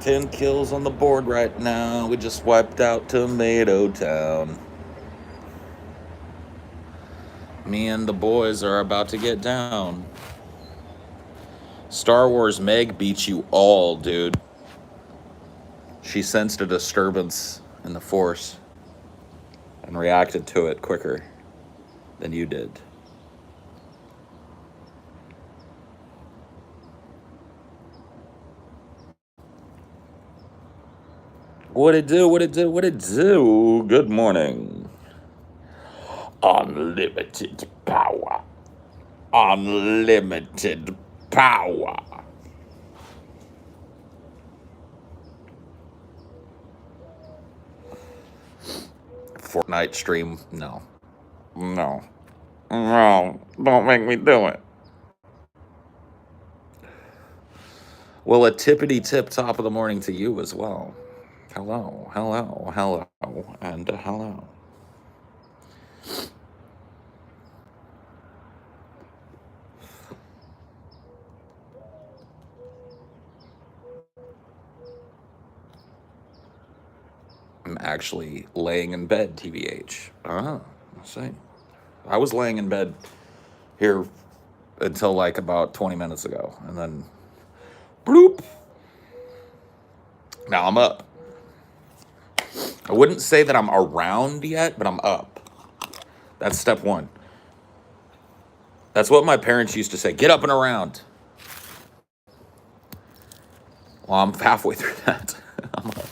10 kills on the board right now. We just wiped out Tomato Town. Me and the boys are about to get down. Star Wars Meg beats you all, dude. She sensed a disturbance in the Force and reacted to it quicker than you did. What it do? What it do? What it do? Good morning. Unlimited power. Unlimited power. Fortnite stream? No. No. No. Don't make me do it. Well, a tippity tip top of the morning to you as well. Hello, hello, hello, and hello. I'm actually laying in bed, TBH. Ah, let's see. I was laying in bed here until like about 20 minutes ago, and then bloop. Now I'm up. I wouldn't say that I'm around yet, but I'm up. That's step one. That's what my parents used to say. Get up and around. Well, I'm halfway through that. I'm up.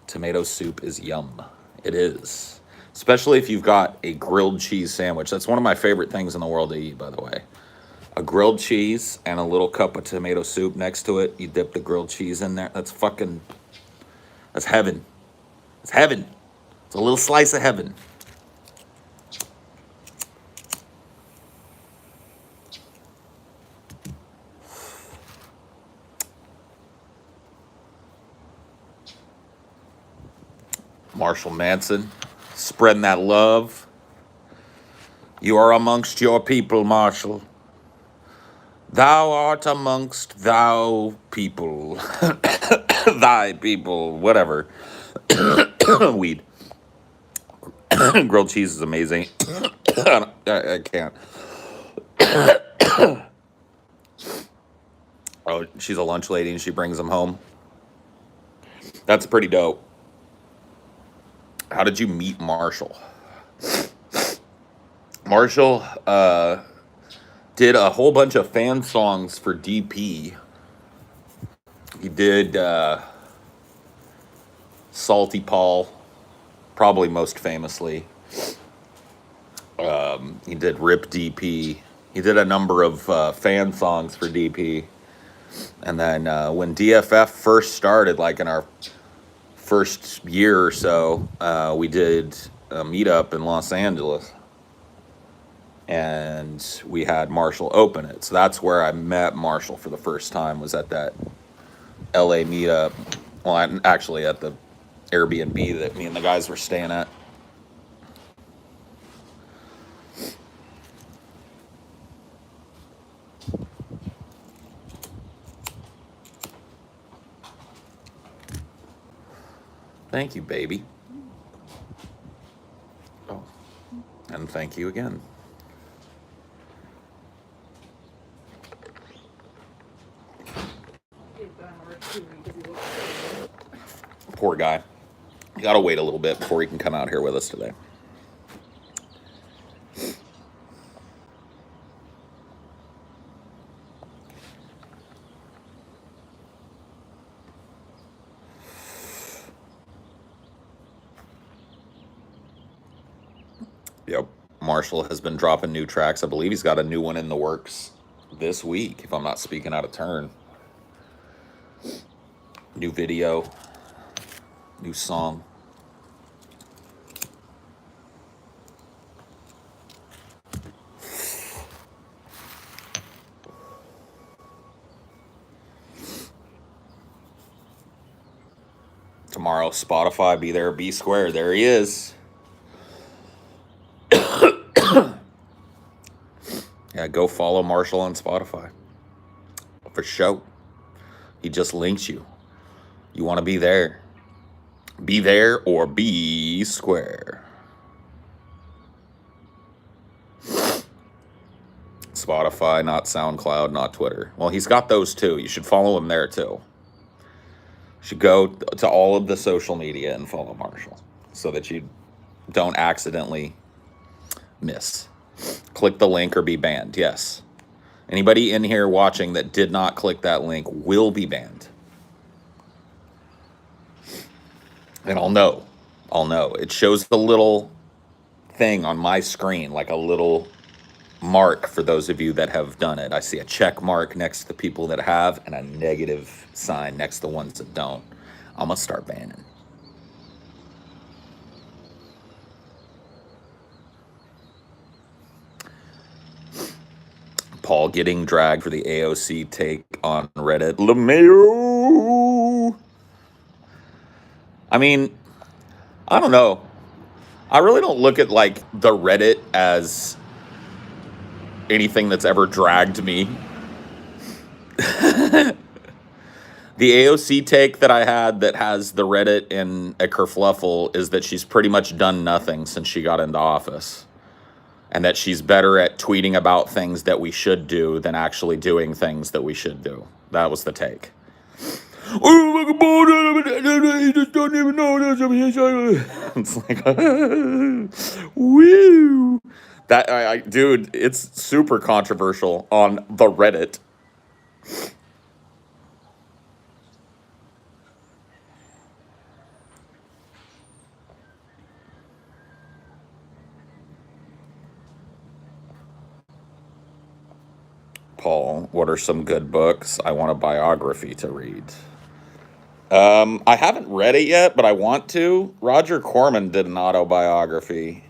Tomato soup is yum. It is. Especially if you've got a grilled cheese sandwich. That's one of my favorite things in the world to eat, by the way. A grilled cheese and a little cup of tomato soup next to it. You dip the grilled cheese in there. That's heaven. It's heaven. It's a little slice of heaven. Marshall Manson, spreading that love. You are amongst your people, Marshall. Thou art amongst thou people. Thy people, whatever. Weed. Grilled cheese is amazing. I can't. Oh, she's a lunch lady and she brings them home. That's pretty dope. How did you meet Marshall? Marshall did a whole bunch of fan songs for DP. He did Salty Paul, probably most famously. He did Rip DP. He did a number of fan songs for DP. And then when DFF first started, like in our first year or so, we did a meetup in Los Angeles. And we had Marshall open it. So that's where I met Marshall for the first time, was at that LA meetup. Well, actually at the Airbnb that me and the guys were staying at. Thank you, baby. Oh, and thank you again. Poor guy. You gotta wait a little bit before he can come out here with us today. Yep. Marshall has been dropping new tracks. I believe he's got a new one in the works this week, if I'm not speaking out of turn. New video, new song. Tomorrow, Spotify, be there, be square. There he is. Yeah, go follow Marshall on Spotify. For sure. He just links you. You want to be there. Be there or be square. Spotify, not SoundCloud, not Twitter. Well, he's got those too. You should follow him there too. You should go to all of the social media and follow Marshall so that you don't accidentally miss. Click the link or be banned. Yes. Anybody in here watching that did not click that link will be banned. And I'll know. It shows the little thing on my screen, like a little mark for those of you that have done it. I see a check mark next to the people that have and a negative sign next to the ones that don't. I'm going to start banning. Paul getting dragged for the AOC take on Reddit. LeMayo. I mean, I don't know. I really don't look at like the Reddit as anything that's ever dragged me. The AOC take that I had that has the Reddit in a kerfluffle is that she's pretty much done nothing since she got into office. And that she's better at tweeting about things that we should do than actually doing things that we should do. That was the take. He just don't even know. It's like, woo. That, dude, it's super controversial on the Reddit. Paul, what are some good books? I want a biography to read. I haven't read it yet, but I want to. Roger Corman did an autobiography.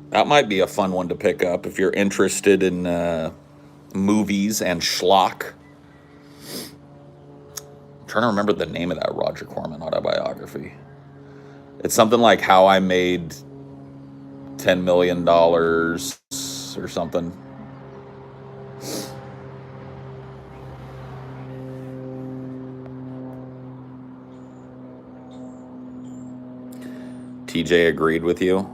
That might be a fun one to pick up if you're interested in movies and schlock. I'm trying to remember the name of that Roger Corman autobiography. It's something like How I Made $10 million or something. TJ agreed with you.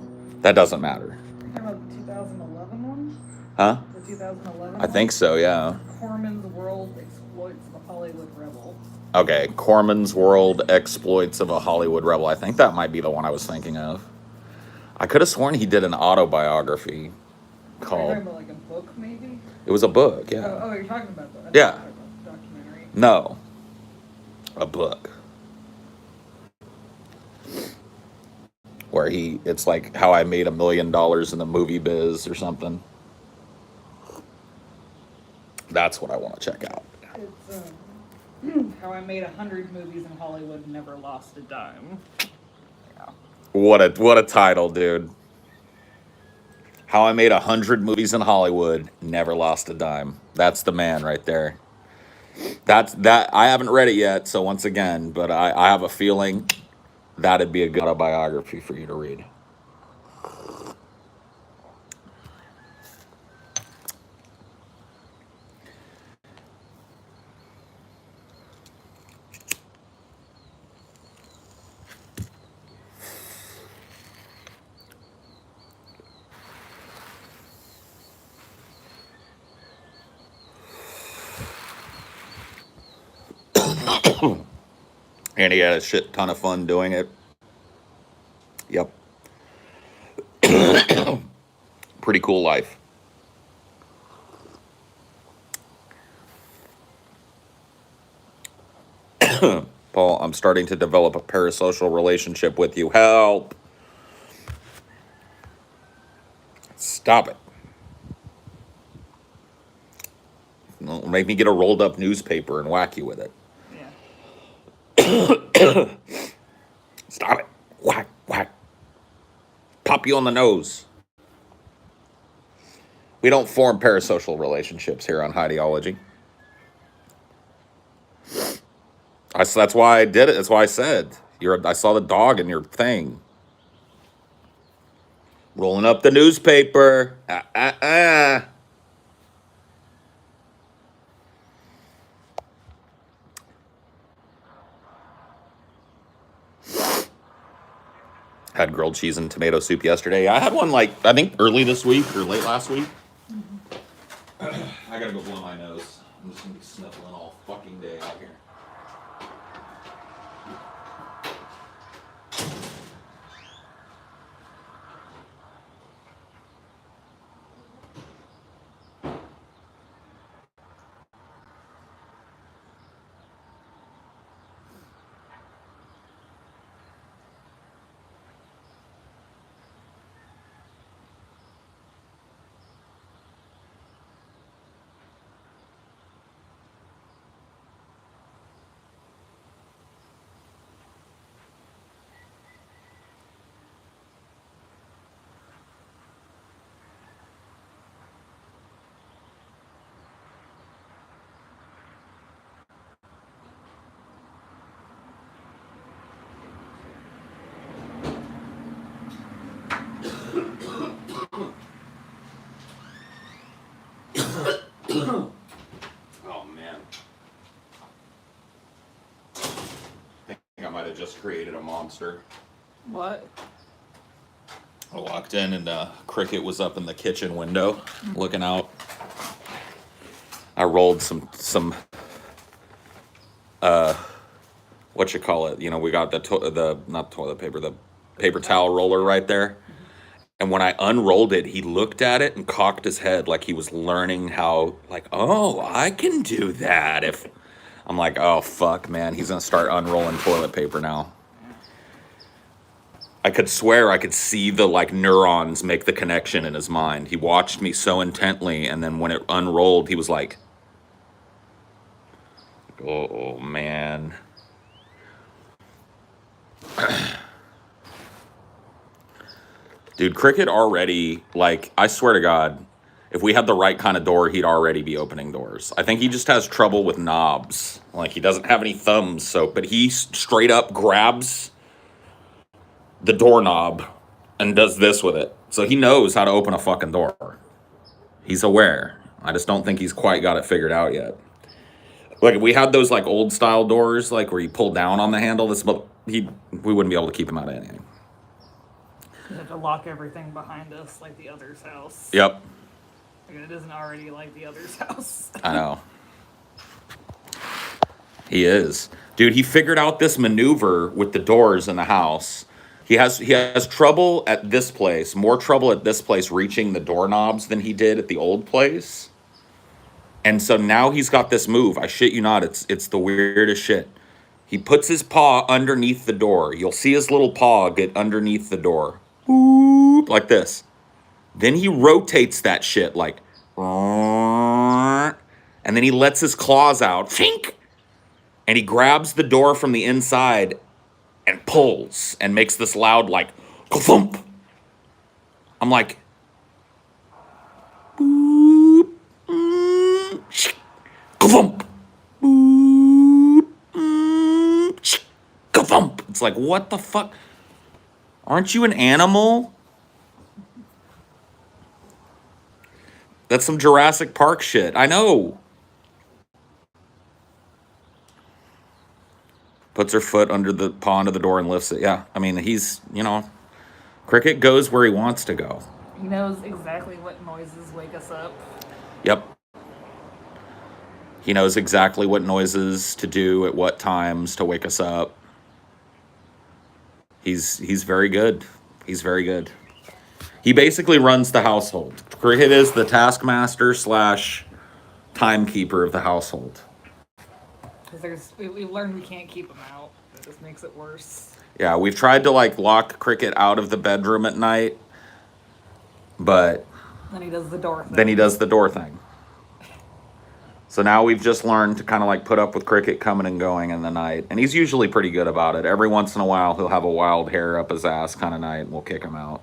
That doesn't matter. You're talking about the 2011 one? Huh? The 2011 I think so, yeah. Corman's World Exploits of a Hollywood Rebel. Okay, Corman's World Exploits of a Hollywood Rebel. I think that might be the one I was thinking of. I could have sworn he did an autobiography called... Are you talking about like a book, maybe? It was a book, yeah. Oh, you're talking about that. Yeah. Documentary. No. A book. Where it's like How I Made $1 million in the movie biz or something. That's what I want to check out. It's How I Made 100 Movies in Hollywood and Never Lost a Dime. Yeah. What a title, dude. How I Made 100 Movies in Hollywood, Never Lost a Dime. That's the man right there. That I haven't read it yet, so once again, but I have a feeling that'd be a good autobiography for you to read. And he had a shit ton of fun doing it. Yep. Pretty cool life. Paul, I'm starting to develop a parasocial relationship with you. Help. Stop it. Don't make me get a rolled up newspaper and whack you with it. Yeah. Stop it. Whack, whack. Pop you on the nose. We don't form parasocial relationships here on Highdeology. That's why I did it. That's why I said I saw the dog in your thing. Rolling up the newspaper. Had grilled cheese and tomato soup yesterday. I had one like, I think early this week or late last week. I gotta go blow my nose. I'm just gonna be sniffling all fucking day out here. Oh man. I think I might have just created a monster. What? I walked in and Cricket was up in the kitchen window looking out. I rolled some what you call it? You know, we got the not toilet paper, the paper towel roller right there. And when I unrolled it, he looked at it and cocked his head like he was learning how, like, oh, I can do that. If I'm like, oh fuck, man, he's gonna start unrolling toilet paper now. I could swear I could see the like neurons make the connection in his mind. He watched me so intently, and then when it unrolled, he was like, oh man. Dude, Cricket already, like, I swear to God, if we had the right kind of door, he'd already be opening doors. I think he just has trouble with knobs. Like, he doesn't have any thumbs, so, but he straight up grabs the doorknob and does this with it. So he knows how to open a fucking door. He's aware. I just don't think he's quite got it figured out yet. Like, if we had those, like, old style doors, like, where you pull down on the handle, we wouldn't be able to keep him out of anything. You have to lock everything behind us like the other's house. Yep. Like, it isn't already like the other's house. I know. He is. Dude, he figured out this maneuver with the doors in the house. He has trouble at this place, more trouble at this place reaching the doorknobs than he did at the old place. And so now he's got this move. I shit you not, it's the weirdest shit. He puts his paw underneath the door. You'll see his little paw get underneath the door. Boop, like this. Then he rotates that shit like, and then he lets his claws out. Fink! And he grabs the door from the inside and pulls and makes this loud like ka-thump. I'm like, boop, ka-thump, boop, ka-thump. It's like, what the fuck? Aren't you an animal? That's some Jurassic Park shit. I know. Puts her foot under the paw under the door and lifts it. Yeah, I mean, he's, Cricket goes where he wants to go. He knows exactly what noises wake us up. Yep. He knows exactly what noises to do at what times to wake us up. He's very good. He's very good. He basically runs the household. Cricket is the taskmaster / timekeeper of the household. Because we've learned we can't keep him out. It just makes it worse. Yeah, we've tried to like lock Cricket out of the bedroom at night, but then he does the door thing. So now we've just learned to kind of like put up with Cricket coming and going in the night, and he's usually pretty good about it. Every once in a while, he'll have a wild hair up his ass kind of night, and we'll kick him out.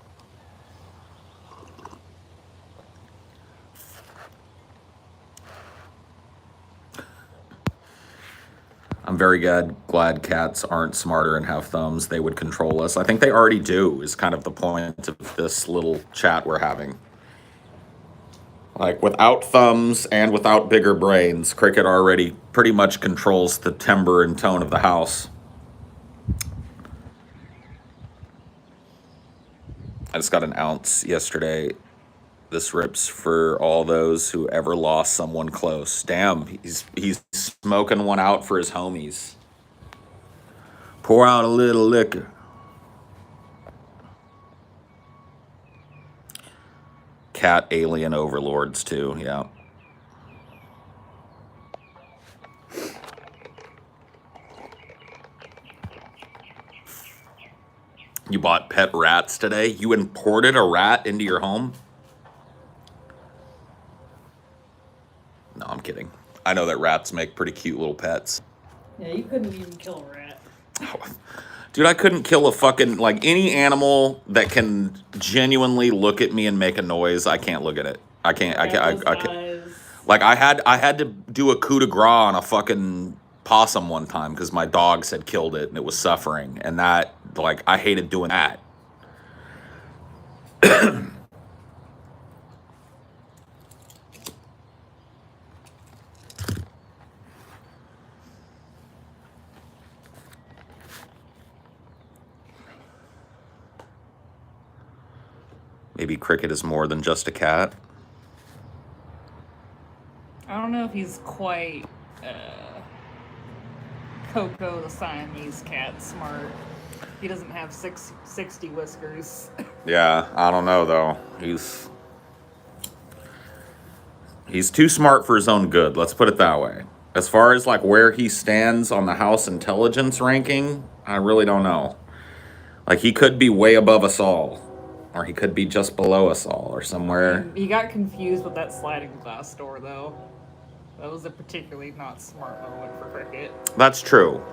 I'm very glad cats aren't smarter and have thumbs. They would control us. I think they already do, is kind of the point of this little chat we're having. Like, without thumbs and without bigger brains, Cricket already pretty much controls the timbre and tone of the house. I just got an ounce yesterday. This rips for all those who ever lost someone close. Damn, he's smoking one out for his homies. Pour out a little liquor. Cat alien overlords too, yeah. You bought pet rats today? You imported a rat into your home? No, I'm kidding. I know that rats make pretty cute little pets. Yeah, you couldn't even kill a rat. Dude, I couldn't kill a fucking, like, any animal that can genuinely look at me and make a noise. I can't look at it. I can't. I can't. Like, I had to do a coup de grace on a fucking possum one time because my dogs had killed it and it was suffering, and that, like, I hated doing that. Maybe Cricket is more than just a cat. I don't know if he's quite Coco the Siamese cat smart. He doesn't have 60 whiskers. Yeah, I don't know though. He's too smart for his own good. Let's put it that way. As far as like where he stands on the house intelligence ranking, I really don't know. Like, he could be way above us all, or he could be just below us all, or somewhere. He got confused with that sliding glass door, though. That was a particularly not smart moment for Cricket. That's true.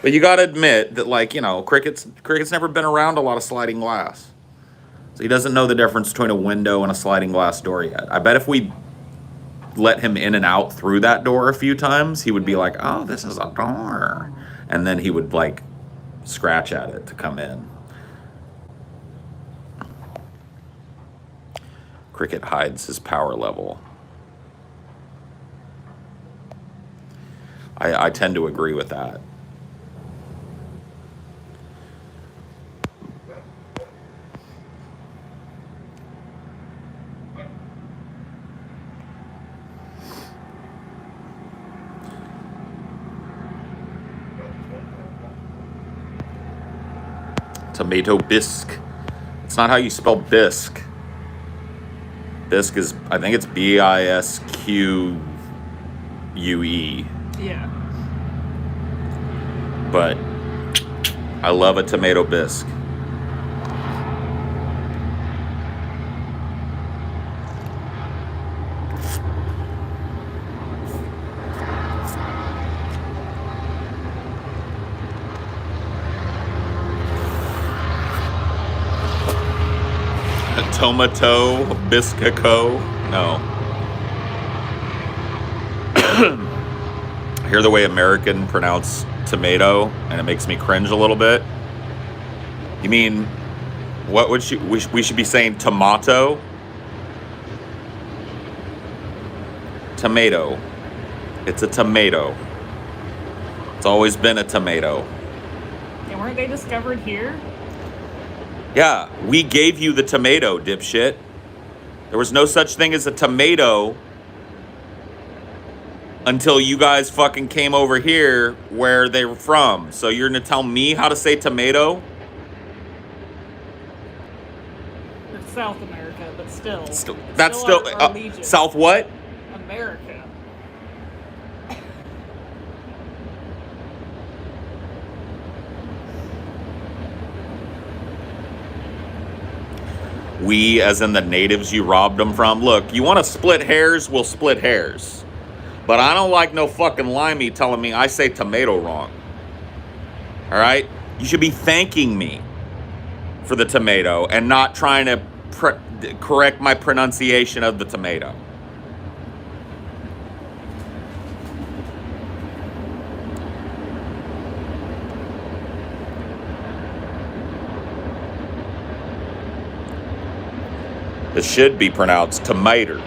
But you gotta admit that, like, you know, Cricket's never been around a lot of sliding glass. So he doesn't know the difference between a window and a sliding glass door yet. I bet if we let him in and out through that door a few times, he would be like, oh, this is a door. And then he would, like, scratch at it to come in. Cricket hides his power level. I tend to agree with that. Tomato bisque. It's not how you spell bisque. Bisque is, I think it's Bisque. Yeah. But I love a tomato bisque. Tomato biscaco. No. I hear the way American pronounce tomato, and it makes me cringe a little bit. You mean, what would we should be saying tomato? Tomato. It's a tomato. It's always been a tomato. And weren't they discovered here? Yeah, we gave you the tomato, dipshit. There was no such thing as a tomato until you guys fucking came over here where they were from. So you're gonna tell me how to say tomato? It's South America, but still. That's still our legion. South what? America. We, as in the natives you robbed them from. Look, you want to split hairs? We'll split hairs. But I don't like no fucking limey telling me I say tomato wrong. All right? You should be thanking me for the tomato and not trying to correct my pronunciation of the tomato. It should be pronounced tomato.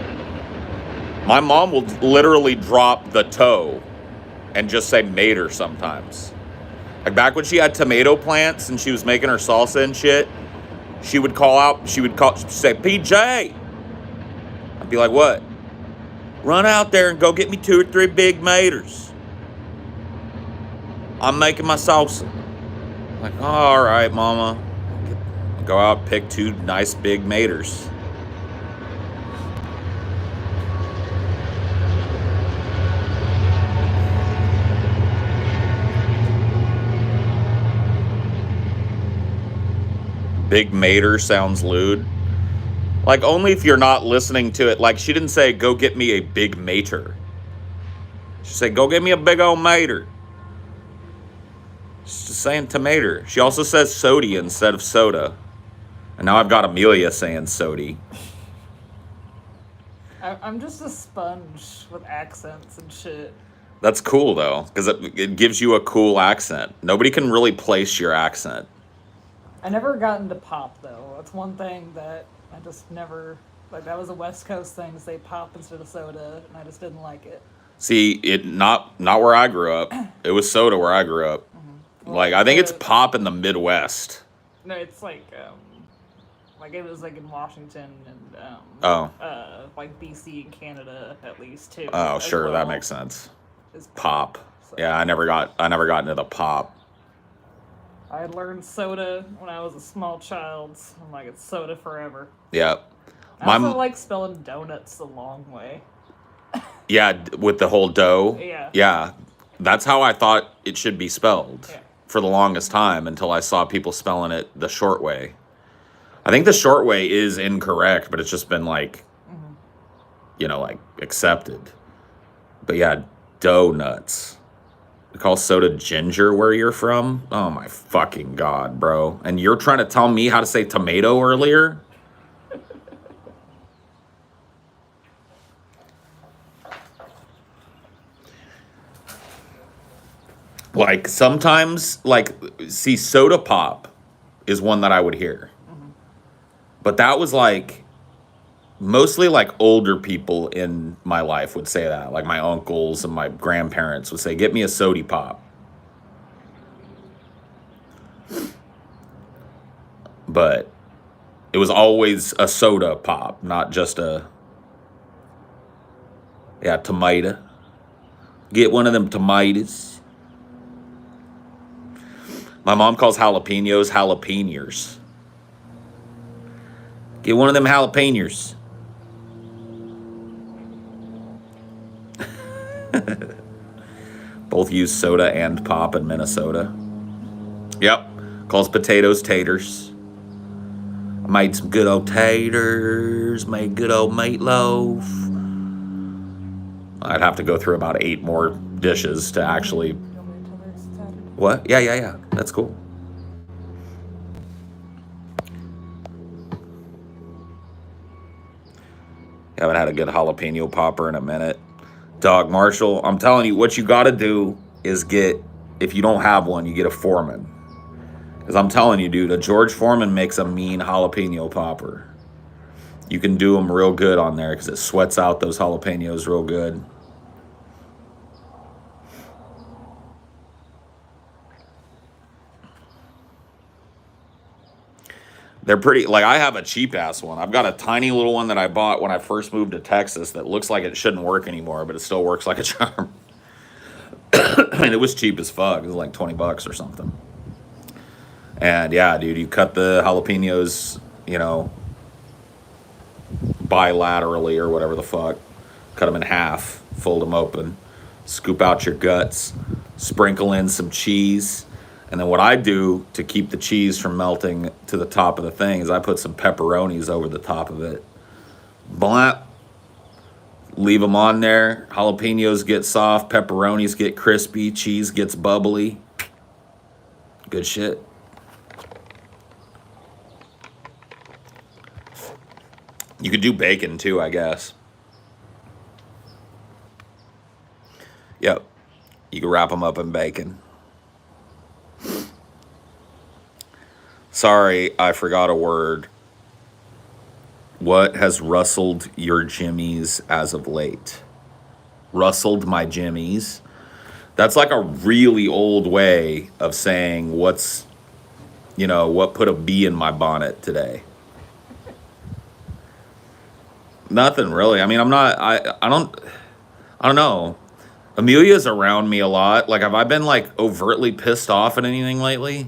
My mom will literally drop the toe and just say mater sometimes. Like back when she had tomato plants and she was making her salsa and shit, she'd say, PJ. I'd be like, what? Run out there and go get me 2 or 3 big maters. I'm making my salsa. I'm like, oh, all right, mama. Go out, pick 2 nice big maters. Big mater sounds lewd. Like, only if you're not listening to it. Like, she didn't say, go get me a big mater. She said, go get me a big old mater. She's just saying tomato. She also says sody instead of soda. And now I've got Amelia saying sody. I'm just a sponge with accents and shit. That's cool, though, because it gives you a cool accent. Nobody can really place your accent. I never got into pop, though. That's one thing that I just never... Like, that was a West Coast thing to say pop instead of soda, and I just didn't like it. See, not where I grew up. It was soda where I grew up. Well, Like, I think it's pop in the Midwest. No, it's like it was like in Washington and like BC and Canada at least too. Oh, sure, well. that makes sense. It's Pop. So. Yeah, I never got into the pop. I learned soda when I was a small child. I'm like, it's soda forever. Yep. I also like spelling donuts the long way. Yeah, with the whole dough. Yeah. Yeah. That's how I thought it should be spelled Yeah. for the longest time until I saw people spelling it the short way. I think the short way is incorrect, but it's just been like, like accepted. But yeah, donuts. We call soda ginger where you're from? Oh my fucking God, bro. And you're trying to tell me how to say tomato earlier? Like sometimes, see, soda pop is one that I would hear. But that was like, mostly like older people in my life would say that. Like my uncles and my grandparents would say, get me a sody pop. But it was always a soda pop, not just tomato. Get one of them tomatoes. My mom calls jalapenos jalapenos. Get one of them jalapenos. Both use soda and pop in Minnesota. Yep. Calls potatoes taters. I made some good old taters. Made good old meatloaf. I'd have to go through about 8 more dishes to actually... What? Yeah. That's cool. Haven't had a good jalapeno popper in a minute. Dog Marshall, I'm telling you, what you got to do is if you don't have one, you get a Foreman. Because I'm telling you, dude, a George Foreman makes a mean jalapeno popper. You can do them real good on there because it sweats out those jalapenos real good. They're pretty, I have a cheap ass one. I've got a tiny little one that I bought when I first moved to Texas that looks like it shouldn't work anymore, but it still works like a charm. And it was cheap as fuck. It was like $20 or something. And yeah, dude, you cut the jalapenos, bilaterally or whatever the fuck. Cut them in half, fold them open, scoop out your guts, sprinkle in some cheese. And then what I do to keep the cheese from melting to the top of the thing is I put some pepperonis over the top of it. Blah. Leave them on there. Jalapenos get soft. Pepperonis get crispy. Cheese gets bubbly. Good shit. You could do bacon too, I guess. Yep. You can wrap them up in bacon. Sorry, I forgot a word. What has rustled your jimmies as of late? Rustled my jimmies. That's like a really old way of saying what put a bee in my bonnet today. Nothing really. I mean, I don't know. Amelia's around me a lot. Like, have I been like overtly pissed off at anything lately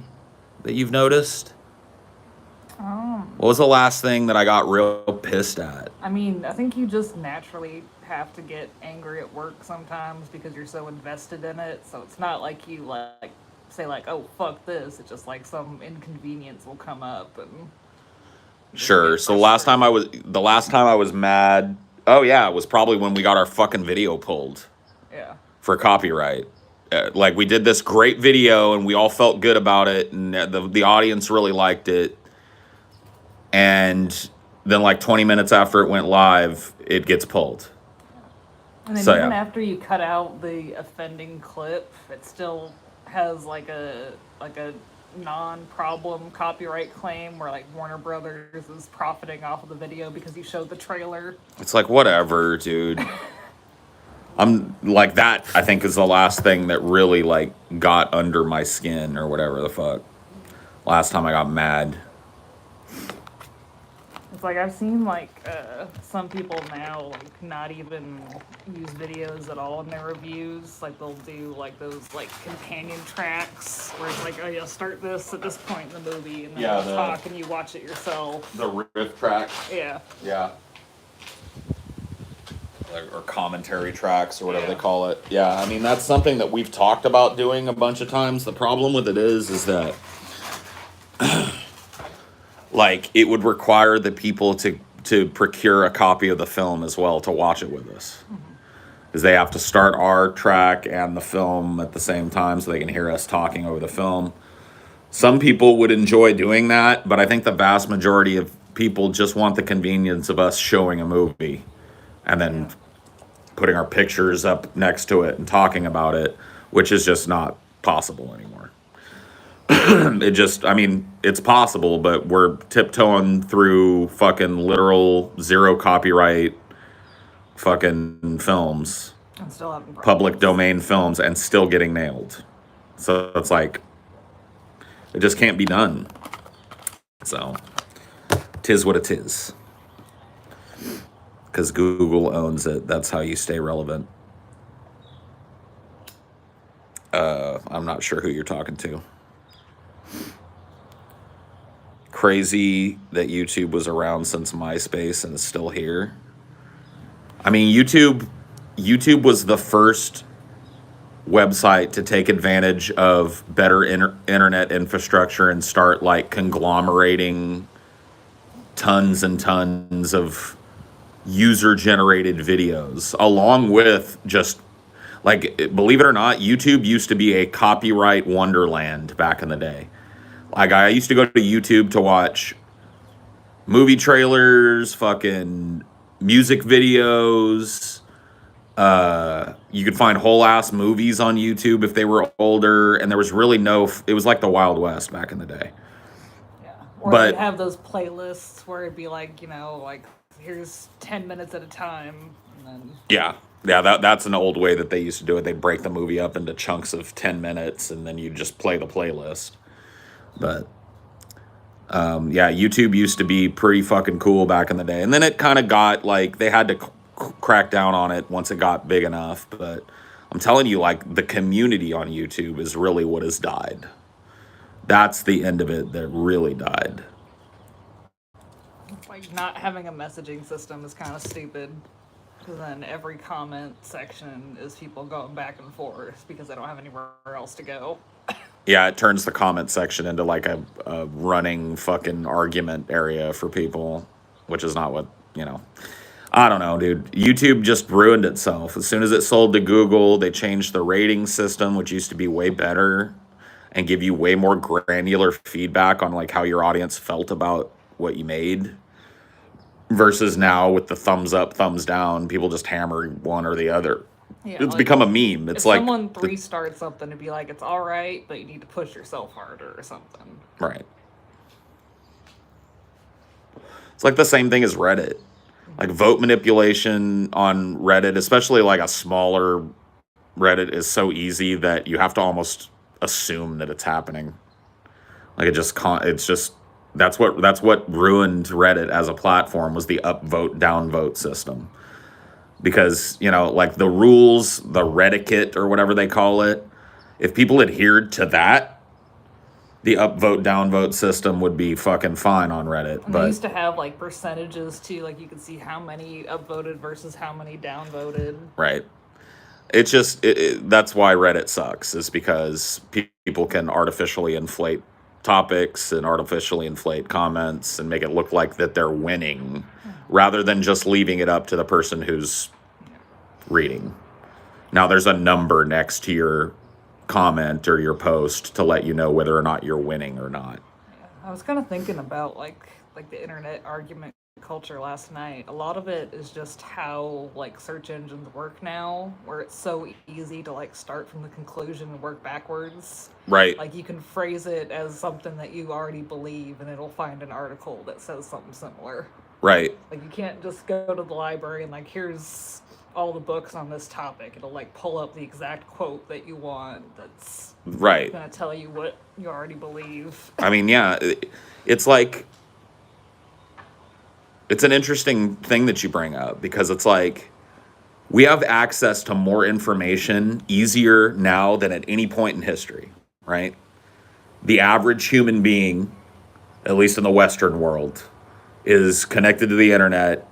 that you've noticed? Um, What was the last thing that I got real pissed at? I mean, I think you just naturally have to get angry at work sometimes because you're so invested in it. So it's not like you like say like, "Oh, fuck this." It's just like some inconvenience will come up and you just Sure. get So frustrated. the last time I was mad. Oh yeah, it was probably when we got our fucking video pulled Yeah. for copyright. Like we did this great video and we all felt good about it, and the audience really liked it. And then like 20 minutes after it went live, it gets pulled. And then So even yeah, after you cut out the offending clip, it still has like a non-problem copyright claim where like Warner Brothers is profiting off of the video because you showed the trailer. it's like whatever, dude. I'm like that. I think is the last thing that really like got under my skin or whatever the fuck. Last time I got mad. It's like I've seen like some people now like not even use videos at all in their reviews. Like they'll do like those like companion tracks where it's like, oh yeah, start this at this point in the movie, and then Yeah, they'll talk and you watch it yourself. the riff track. Yeah. Yeah. Or commentary tracks or whatever Yeah. they call it. Yeah, I mean that's something that we've talked about doing a bunch of times. The problem with it is that like it would require the people to procure a copy of the film as well to watch it with us. Because they have to start our track and the film at the same time so they can hear us talking over the film. Some people would enjoy doing that, but I think the vast majority of people just want the convenience of us showing a movie and then Yeah. putting our pictures up next to it and talking about it, which is just not possible anymore. It just, I mean, it's possible, but we're tiptoeing through fucking literal zero copyright fucking films, I'm still having public problems. domain films, and still getting nailed. So it's like, it just can't be done. So, tis what it is. Because Google owns it. That's how you stay relevant. I'm not sure who you're talking to. Crazy that YouTube was around since MySpace and is still here. I mean, YouTube was the first website to take advantage of better internet infrastructure and start like conglomerating tons and tons of user generated videos along with just like, believe it or not, YouTube used to be a copyright wonderland back in the day. Like, I used to go to YouTube to watch movie trailers, fucking music videos. You could find whole ass movies on YouTube if they were older, and there was really it was like the Wild West back in the day. Yeah. Or they'd But have those playlists where it'd be like, like here's 10 minutes at a time, and then yeah, that's an old way that they used to do it. They'd break the movie up into chunks of 10 minutes, and then you just play the playlist. But yeah, YouTube used to be pretty fucking cool back in the day. And then it kind of got like they had to crack down on it once it got big enough. But I'm telling you, like, the community on YouTube is really what has died. That's the end of it that really died. like not having a messaging system is kind of stupid. Because then every comment section is people going back and forth because they don't have anywhere else to go. Yeah, it turns the comment section into like a running fucking argument area for people, which is not what, you know. I don't know, dude. YouTube just ruined itself. As soon as it sold to Google, they changed the rating system, which used to be way better and give you way more granular feedback on like how your audience felt about what you made. Versus now with the thumbs up, thumbs down, people just hammer one or the other. Yeah, It's like become a meme. if It's like, someone three starts something, it'd be like it's all right, but you need to push yourself harder or something. right. It's like the same thing as Reddit. Like vote manipulation on Reddit, especially like a smaller Reddit, is so easy that you have to almost assume that it's happening. Like it's just that's what ruined Reddit as a platform, was the upvote downvote system. Because, like the rules, the Reddicate or whatever they call it, if people adhered to that, the upvote downvote system would be fucking fine on Reddit. And they But used to have like percentages too, like you could see how many upvoted versus how many downvoted. right, it's just that's why Reddit sucks, is because people can artificially inflate topics and artificially inflate comments and make it look like that they're winning, rather than just leaving it up to the person who's reading. Now there's a number next to your comment or your post to let you know whether or not you're winning or not. I was kind of thinking about like the internet argument culture last night. A lot of it is just how like search engines work now, where it's so easy to like start from the conclusion and work backwards. Right. Like you can phrase it as something that you already believe and it'll find an article that says something similar. Right. Like you can't just go to the library and like here's all the books on this topic. It'll like pull up the exact quote that you want that's Right. gonna tell you what you already believe. I mean, yeah, it's like, it's an interesting thing that you bring up, because it's like we have access to more information easier now than at any point in history, right? The average human being, at least in the Western world, is connected to the internet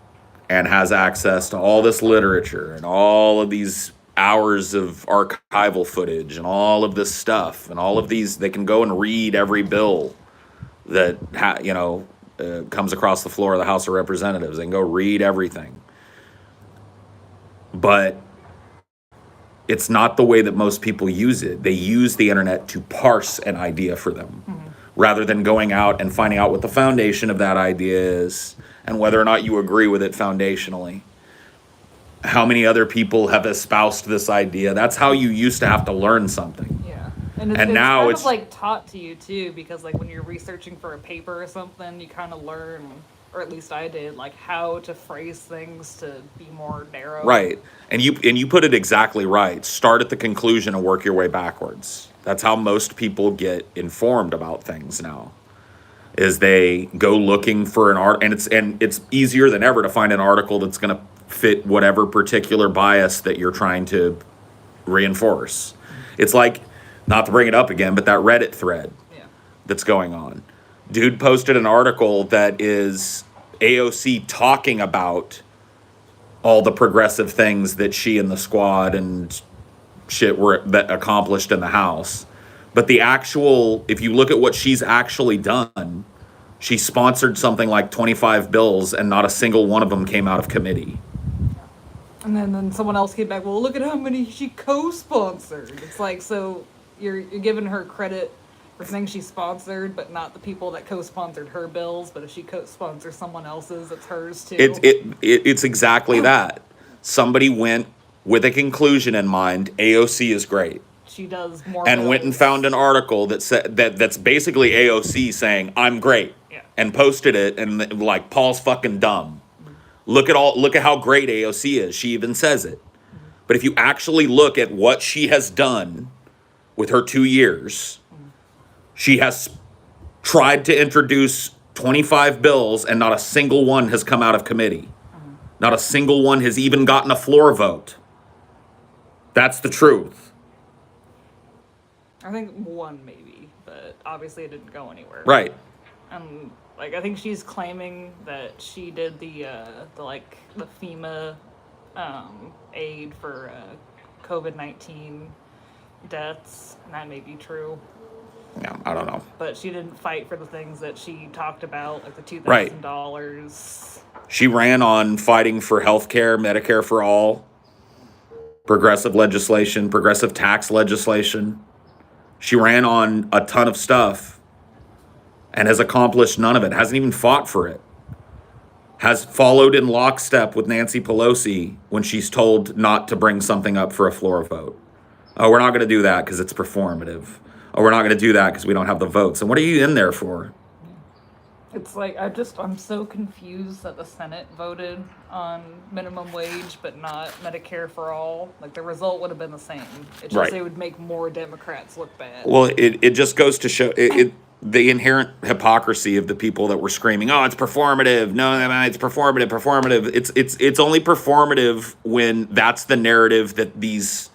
and has access to all this literature and all of these hours of archival footage and all of this stuff and all of these. They can go and read every bill that comes across the floor of the House of Representatives. They can go read everything. But it's not the way that most people use it. They use the internet to parse an idea for them, rather than going out and finding out what the foundation of that idea is and whether or not you agree with it foundationally. How many other people have espoused this idea? That's how you used to have to learn something. Yeah. And And now kind it's- of like taught to you too, because like when you're researching for a paper or something, you kind of learn, or at least I did, like how to phrase things to be more narrow. Right. And you put it exactly right. Start at the conclusion and work your way backwards. That's how most people get informed about things now. Is they go looking for an art, and it's easier than ever to find an article that's going to fit whatever particular bias that you're trying to reinforce. It's like, not to bring it up again, but that Reddit thread that's going on. Dude posted an article that is AOC talking about all the progressive things that she and the squad and shit were that accomplished in the House. But the actual, if you look at what she's actually done, she sponsored something like 25 bills and not a single one of them came out of committee. And then someone else came back, well, look at how many she co-sponsored. It's like, so you're giving her credit for things she sponsored, but not the people that co-sponsored her bills. But if she co-sponsors someone else's, it's hers too. It's exactly that. Somebody went with a conclusion in mind. AOC is great. She does more. And went and found an article that said that's basically AOC saying I'm great, and posted it, and like, Paul's fucking dumb. Look at how great AOC is. She even says it. But if you actually look at what she has done with her 2 years, she has tried to introduce 25 bills, and not a single one has come out of committee. Not a single one has even gotten a floor vote. That's the truth. I think one maybe, but obviously it didn't go anywhere. Right. And like I think she's claiming that she did the FEMA aid for COVID-19 deaths, and that may be true. Yeah, I don't know. But she didn't fight for the things that she talked about, like the $2,000. Right. She ran on fighting for healthcare, Medicare for all, progressive legislation, progressive tax legislation. She ran on a ton of stuff and has accomplished none of it. Hasn't even fought for it. Has followed in lockstep with Nancy Pelosi when she's told not to bring something up for a floor vote. Oh, we're not going to do that because it's performative. Oh, we're not going to do that because we don't have the votes. And what are you in there for? It's like I'm so confused that the Senate voted on minimum wage but not Medicare for all. Like the result would have been the same. It's just Right. it would make more Democrats look bad. Well, it just goes to show the inherent hypocrisy of the people that were screaming, "Oh, it's performative." No, no, no, it's performative, performative. It's only performative when that's the narrative that these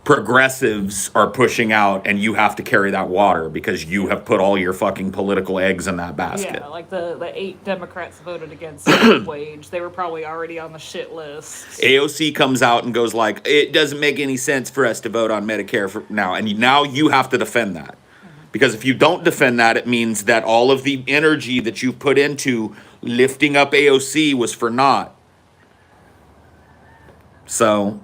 progressives are pushing out, and you have to carry that water because you have put all your fucking political eggs in that Yeah, basket. like the 8 Democrats voted against minimum wage. They were probably already on the shit list. AOC comes out and goes like, "It doesn't make any sense for us to vote on Medicare for now," and now you have to defend that. Mhm. Because if you don't defend that, it means that all of the energy that you've put into lifting up AOC was for naught. So,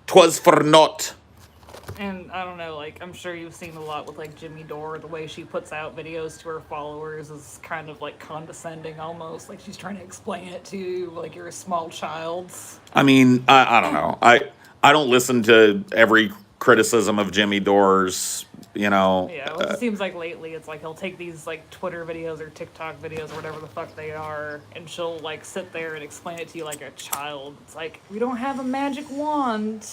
'twas for naught. And I don't know, like I'm sure you've seen a lot with like Jimmy Dore. The way she puts out videos to her followers is kind of like condescending, almost like she's trying to explain it to you like you're a small child. I mean, I don't know. I don't listen to every criticism of Jimmy Dore's, you know. Yeah, well, it just seems like lately it's like he'll take these like Twitter videos or TikTok videos or whatever the fuck they are, and she'll like sit there and explain it to you like a child. It's like we don't have a magic wand.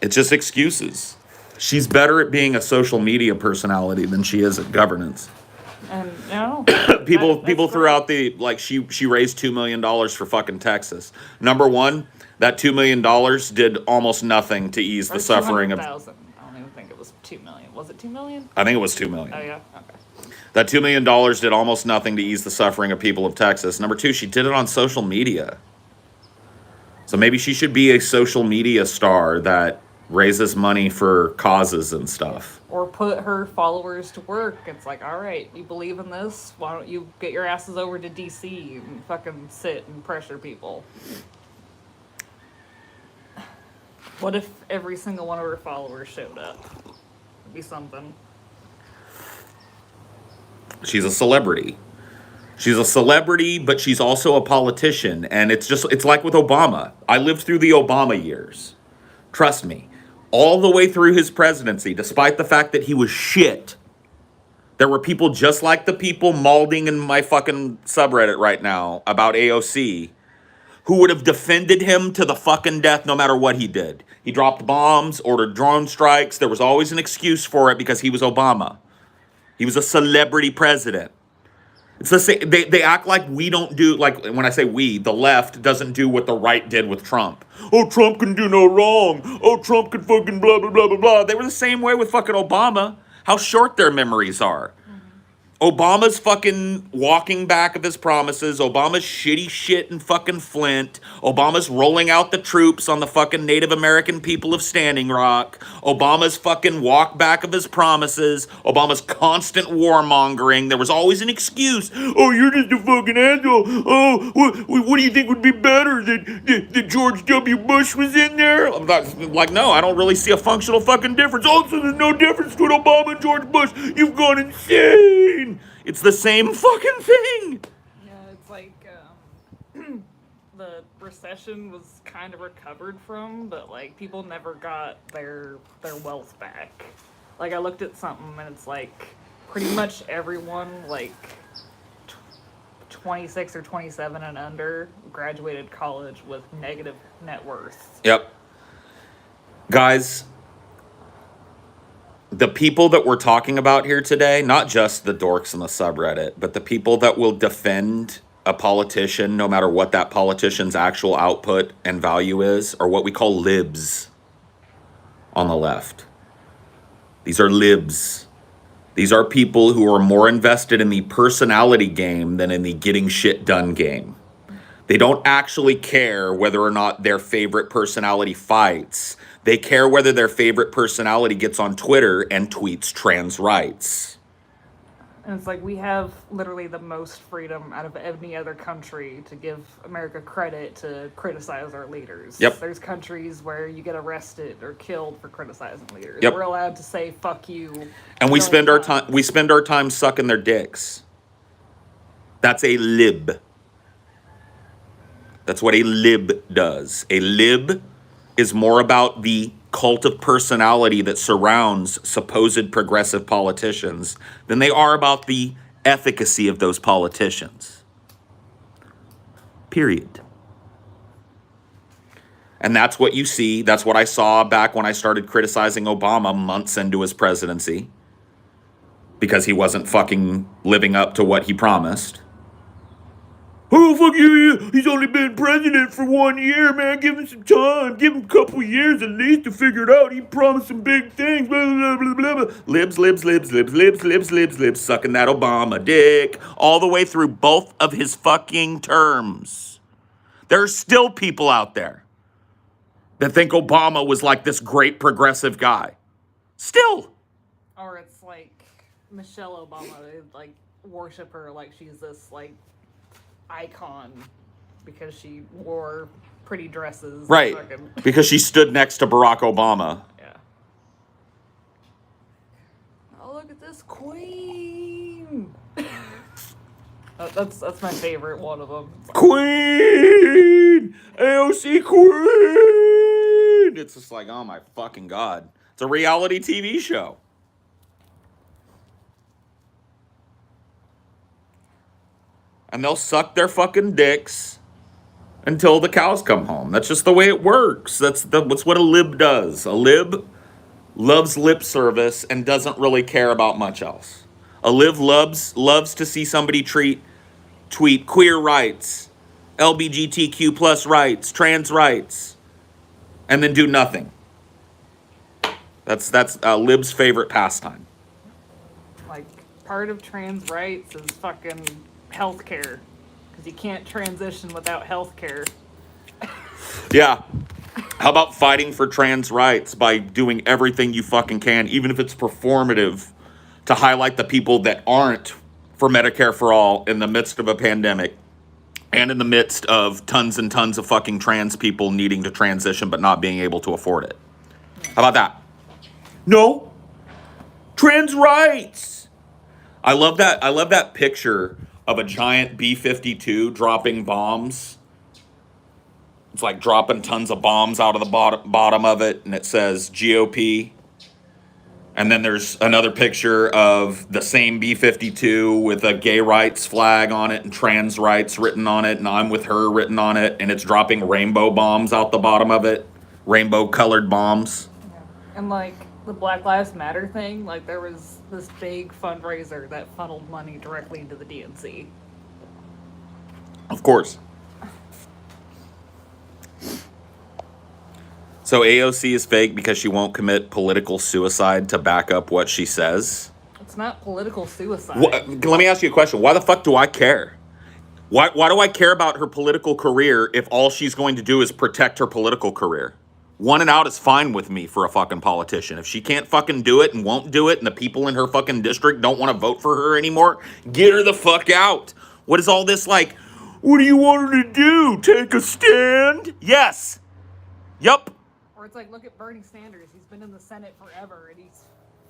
It's just excuses. She's better at being a social media personality than she is at governance. And no, People that's threw great. out the like she raised $2 million for fucking Texas. Number one, that $2 million did almost nothing to ease Or the two suffering hundred of. thousand. I don't even think it was 2 million. Was it 2 million? I think it was 2 Oh million. yeah. Okay. That $2 million did almost nothing to ease the suffering of people of Texas. Number two, she did it on social media. So maybe she should be a social media star that raises money for causes and stuff. Or put her followers to work. It's like, all right, you believe in this? Why don't you get your asses over to DC and fucking sit and pressure people? What if every single one of her followers showed up? It'd be something. She's a celebrity. She's a celebrity, but she's also a politician. And it's like with Obama. I lived through the Obama years. Trust me. All the way through his presidency, despite the fact that he was shit, there were people just like the people malding in my fucking subreddit right now about AOC who would have defended him to the fucking death no matter what he did. He dropped bombs, ordered drone strikes. There was always an excuse for it because he was Obama. He was a celebrity president. It's the same. They act like we don't do, like when I say we, the left doesn't do what the right did with Trump. Oh, Trump can do no wrong. Oh, Trump can fucking blah, blah, blah, blah, blah. They were the same way with fucking Obama. How short their memories are. Obama's fucking walking back of his promises. Obama's shitty shit in fucking Flint. Obama's rolling out the troops on the fucking Native American people of Standing Rock. Obama's fucking walk back of his promises. Obama's constant warmongering. There was always an excuse. Oh, you're just a fucking asshole. Oh, what do you think would be better? That George W. Bush was in there? I'm not, like, no, I don't really see a functional fucking difference. Oh, so there's no difference between Obama and George Bush. You've gone insane. It's the same fucking thing. Yeah, it's like the recession was kind of recovered from, but like people never got their wealth back. Like I looked at something and it's like pretty much everyone like 26 or 27 and under graduated college with negative net worth. Yep. Guys, the people that we're talking about here today, not just the dorks in the subreddit, but the people that will defend a politician no matter what that politician's actual output and value is, are what we call libs on the left. These are libs. These are people who are more invested in the personality game than in the getting shit done game. They don't actually care whether or not their favorite personality fights. They care whether their favorite personality gets on Twitter and tweets trans rights. And it's like we have literally the most freedom out of any other country to give America credit to criticize our leaders. Yep. There's countries where you get arrested or killed for criticizing leaders. Yep. We're allowed to say fuck you. And we no spend our time. time sucking their dicks. That's a lib. That's what a lib does. A lib is more about the cult of personality that surrounds supposed progressive politicians than they are about the efficacy of those politicians. Period. And that's what you see. That's what I saw back when I started criticizing Obama months into his presidency because he wasn't fucking living up to what he promised. Oh, fuck you. He's only been president for 1 year, man. Give him some time. Give him a couple years at least to figure it out. He promised some big things. Blah, blah, blah, blah, blah. Libs, sucking that Obama dick all the way through both of his fucking terms. There are still people out there that think Obama was like this great progressive guy. Still. Or it's like Michelle Obama. They like worship her like she's this like icon because she wore pretty dresses. Right. Because she stood next to Barack Obama. Yeah. Oh, look at this queen. That's my favorite one of them. Queen! AOC Queen! It's just like, oh my fucking God. It's a reality TV show. And they'll suck their fucking dicks until the cows come home. That's just the way it works. That's what a lib does. A lib loves lip service and doesn't really care about much else. A lib loves to see somebody tweet queer rights, LGBTQ plus rights, trans rights, and then do nothing. That's a lib's favorite pastime. Like, part of trans rights is fucking healthcare, because you can't transition without healthcare. Yeah. How about fighting for trans rights by doing everything you fucking can, even if it's performative, to highlight the people that aren't for Medicare for all in the midst of a pandemic and in the midst of tons and tons of fucking trans people needing to transition but not being able to afford it. How about that? No. Trans rights. I love that picture of a giant B-52 dropping bombs. It's like dropping tons of bombs out of the bottom of it, and it says GOP. And then there's another picture of the same B-52 with a gay rights flag on it and trans rights written on it, and I'm with her written on it, and it's dropping rainbow bombs out the bottom of it. Rainbow-colored bombs. Yeah. And, like, the Black Lives Matter thing, like, there was this big fundraiser that funneled money directly into the DNC. Of course. So AOC is fake because she won't commit political suicide to back up what she says? It's not political suicide. Let me ask you a question. Why the fuck do I care? Why do I care about her political career if all she's going to do is protect her political career? One and out is fine with me for a fucking politician. If she can't fucking do it and won't do it and the people in her fucking district don't want to vote for her anymore, get her the fuck out. What is all this like, what do you want her to do? Take a stand? Yes. Yup. Or it's like, look at Bernie Sanders. He's been in the Senate forever, and he's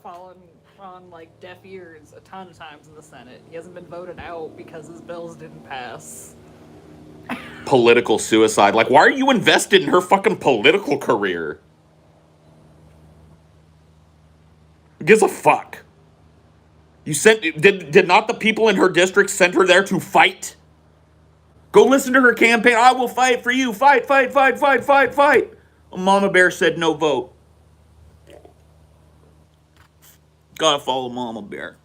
fallen on, like, deaf ears a ton of times in the Senate. He hasn't been voted out because his bills didn't pass. Political suicide. Like, why are you invested in her fucking political career? Who gives a fuck? You sent did not the people in her district send her there to fight? Go listen to her campaign. I will fight for you. Fight, fight, fight, fight, fight, fight. Mama Bear said no vote. Gotta follow Mama Bear.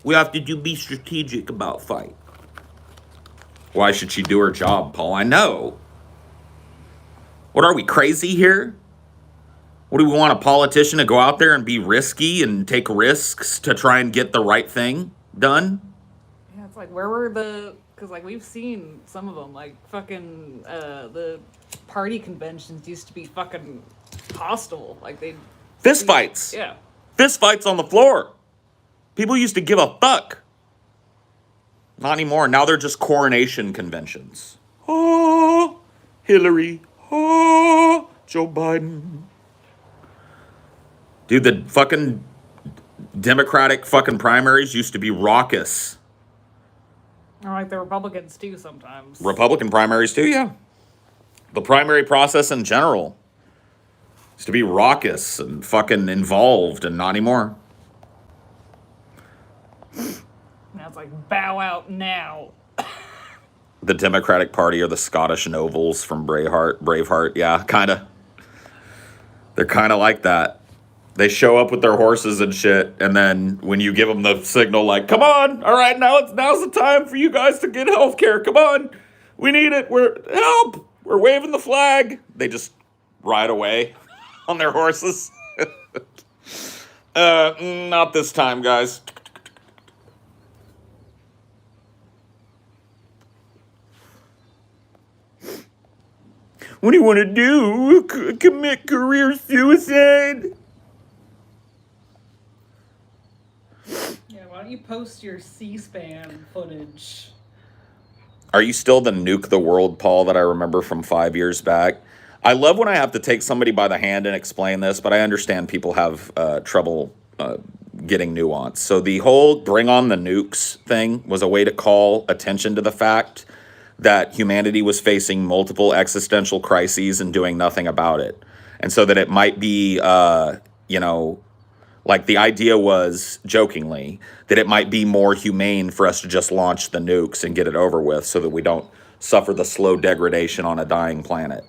We have to be strategic about fight. Why should she do her job, Paul? I know. What are we, crazy here? What do we want, a politician to go out there and be risky and take risks to try and get the right thing done? Yeah, it's like, where were the... Because, like, we've seen some of them, like, fucking, the party conventions used to be fucking hostile. Like, they... Fist fights. Yeah. Fist fights on the floor. People used to give a fuck. Not anymore. Now they're just coronation conventions. Oh, Hillary. Oh, Joe Biden. Dude, the fucking Democratic fucking primaries used to be raucous. Or like the Republicans too sometimes. Republican primaries too, yeah. The primary process in general. Used to be raucous and fucking involved, and not anymore. Now it's like, bow out now. The Democratic Party are the Scottish nobles from Braveheart, yeah, kind of. They're kind of like that. They show up with their horses and shit, and then when you give them the signal, like, "Come on, all right, now's the time for you guys to get health care. Come on, we need it. We're waving the flag." They just ride away on their horses. Not this time, guys. What do you want to do? Commit career suicide? Yeah, why don't you post your C-SPAN footage? Are you still the nuke the world Paul that I remember from 5 years back? I love when I have to take somebody by the hand and explain this, but I understand people have trouble getting nuance. So the whole bring on the nukes thing was a way to call attention to the fact that humanity was facing multiple existential crises and doing nothing about it. And so that it might be, like the idea was, jokingly, that it might be more humane for us to just launch the nukes and get it over with so that we don't suffer the slow degradation on a dying planet.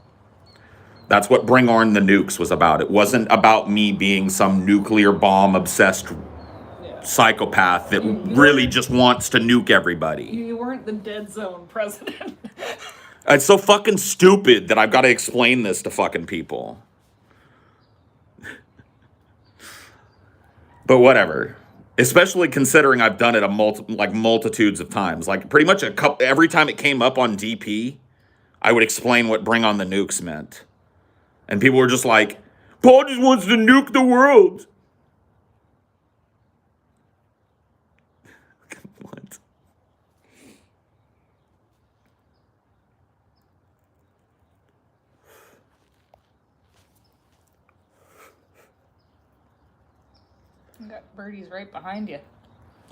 That's what Bring On the Nukes was about. It wasn't about me being some nuclear bomb obsessed psychopath that really just wants to nuke everybody. You weren't the dead zone president. It's so fucking stupid that I've got to explain this to fucking people. But whatever. Especially considering I've done it multitudes of times. Like pretty much every time it came up on DP, I would explain what Bring On the Nukes meant. And people were just like, "Paul just wants to nuke the world." What? You got birdies right behind you.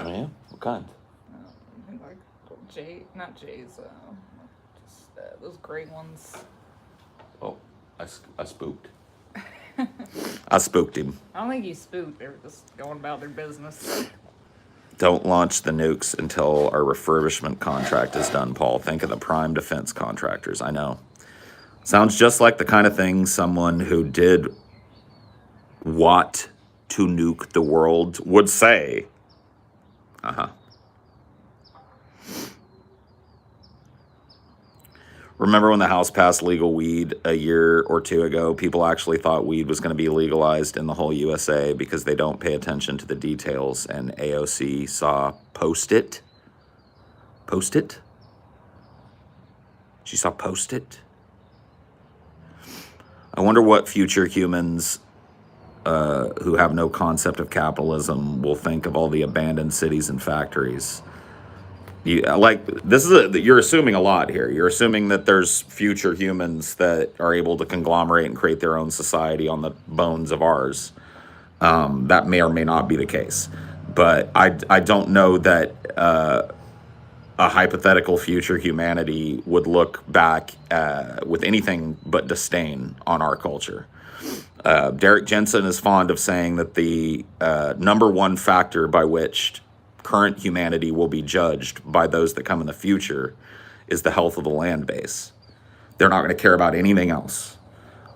Oh yeah? What kind? I think like not jays, just those gray ones. Oh, I spooked. I spooked him. I don't think you spooked. They were just going about their business. Don't launch the nukes until our refurbishment contract is done, Paul. Think of the prime defense contractors. I know. Sounds just like the kind of thing someone who did want to nuke the world would say. Uh-huh. Remember when the House passed legal weed a year or two ago? People actually thought weed was going to be legalized in the whole USA because they don't pay attention to the details, and AOC saw Post-it. Post-it? She saw Post-it? I wonder what future humans who have no concept of capitalism will think of all the abandoned cities and factories. You're assuming a lot here. You're assuming that there's future humans that are able to conglomerate and create their own society on the bones of ours. That may or may not be the case. But I don't know that a hypothetical future humanity would look back with anything but disdain on our culture. Derek Jensen is fond of saying that the number one factor by which current humanity will be judged by those that come in the future is the health of the land base. They're not going to care about anything else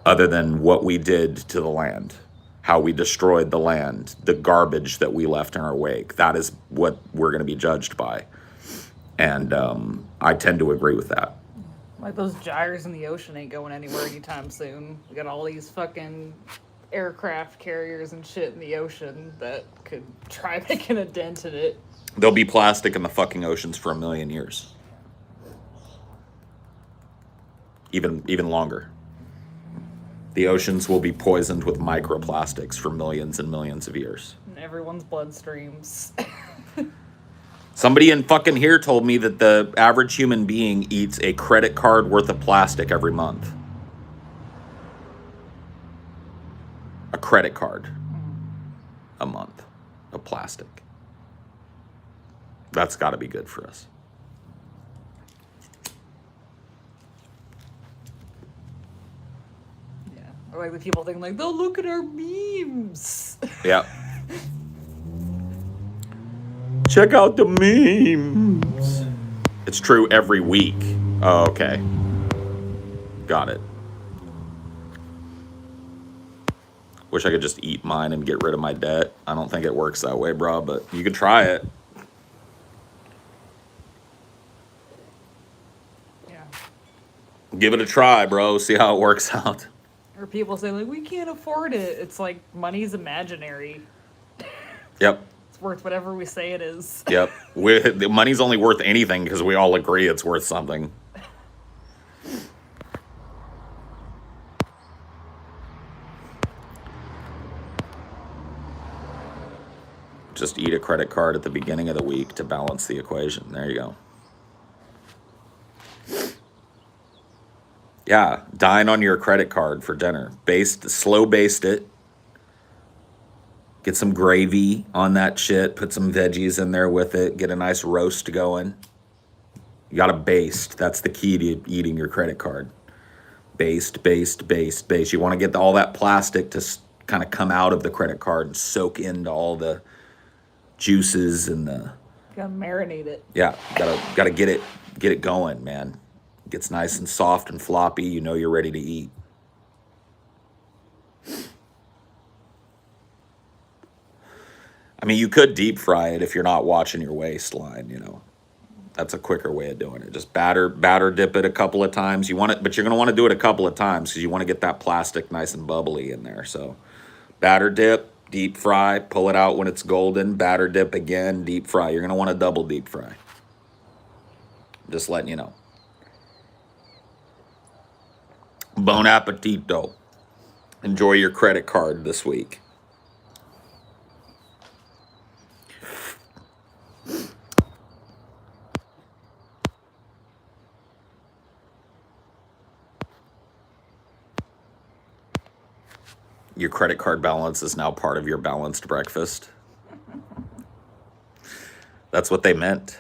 other than what we did to the land, how we destroyed the land, the garbage that we left in our wake. That is what we're going to be judged by. And I tend to agree with that. Like those gyres in the ocean ain't going anywhere anytime soon. We got all these fucking aircraft carriers and shit in the ocean that could try making a dent in it. There'll be plastic in the fucking oceans for 1 million years. Even longer. The oceans will be poisoned with microplastics for millions and millions of years. In everyone's bloodstreams. Somebody in fucking here told me that the average human being eats a credit card worth of plastic every month. A credit card a month of plastic. That's got to be good for us. Yeah, Or like the people think like, they'll look at our memes. Yeah. Check out the memes. It's true every week. Oh, okay. Got it. Wish I could just eat mine and get rid of my debt. I don't think it works that way, bro, but you could try it. Yeah. Give it a try, bro. See how it works out. Or people say like, we can't afford it. It's like money's imaginary. Yep. It's worth whatever we say it is. Yep. The money's only worth anything because we all agree it's worth something. Just eat a credit card at the beginning of the week to balance the equation. There you go. Yeah, dine on your credit card for dinner. Slow baste it. Get some gravy on that shit. Put some veggies in there with it. Get a nice roast going. You gotta baste. That's the key to eating your credit card. Baste. You want to get all that plastic to kind of come out of the credit card and soak into all the juices and the. Gotta marinate it. Yeah, gotta get it going, man. It gets nice and soft and floppy. You know you're ready to eat. I mean, you could deep fry it if you're not watching your waistline, you know. That's a quicker way of doing it. Just batter dip it a couple of times. You want it, but you're gonna want to do it a couple of times because you want to get that plastic nice and bubbly in there. So batter dip, deep fry, pull it out when it's golden, batter dip again, deep fry. You're gonna want to double deep fry. Just letting you know. Bon appetito. Enjoy your credit card this week. Your credit card balance is now part of your balanced breakfast. That's what they meant.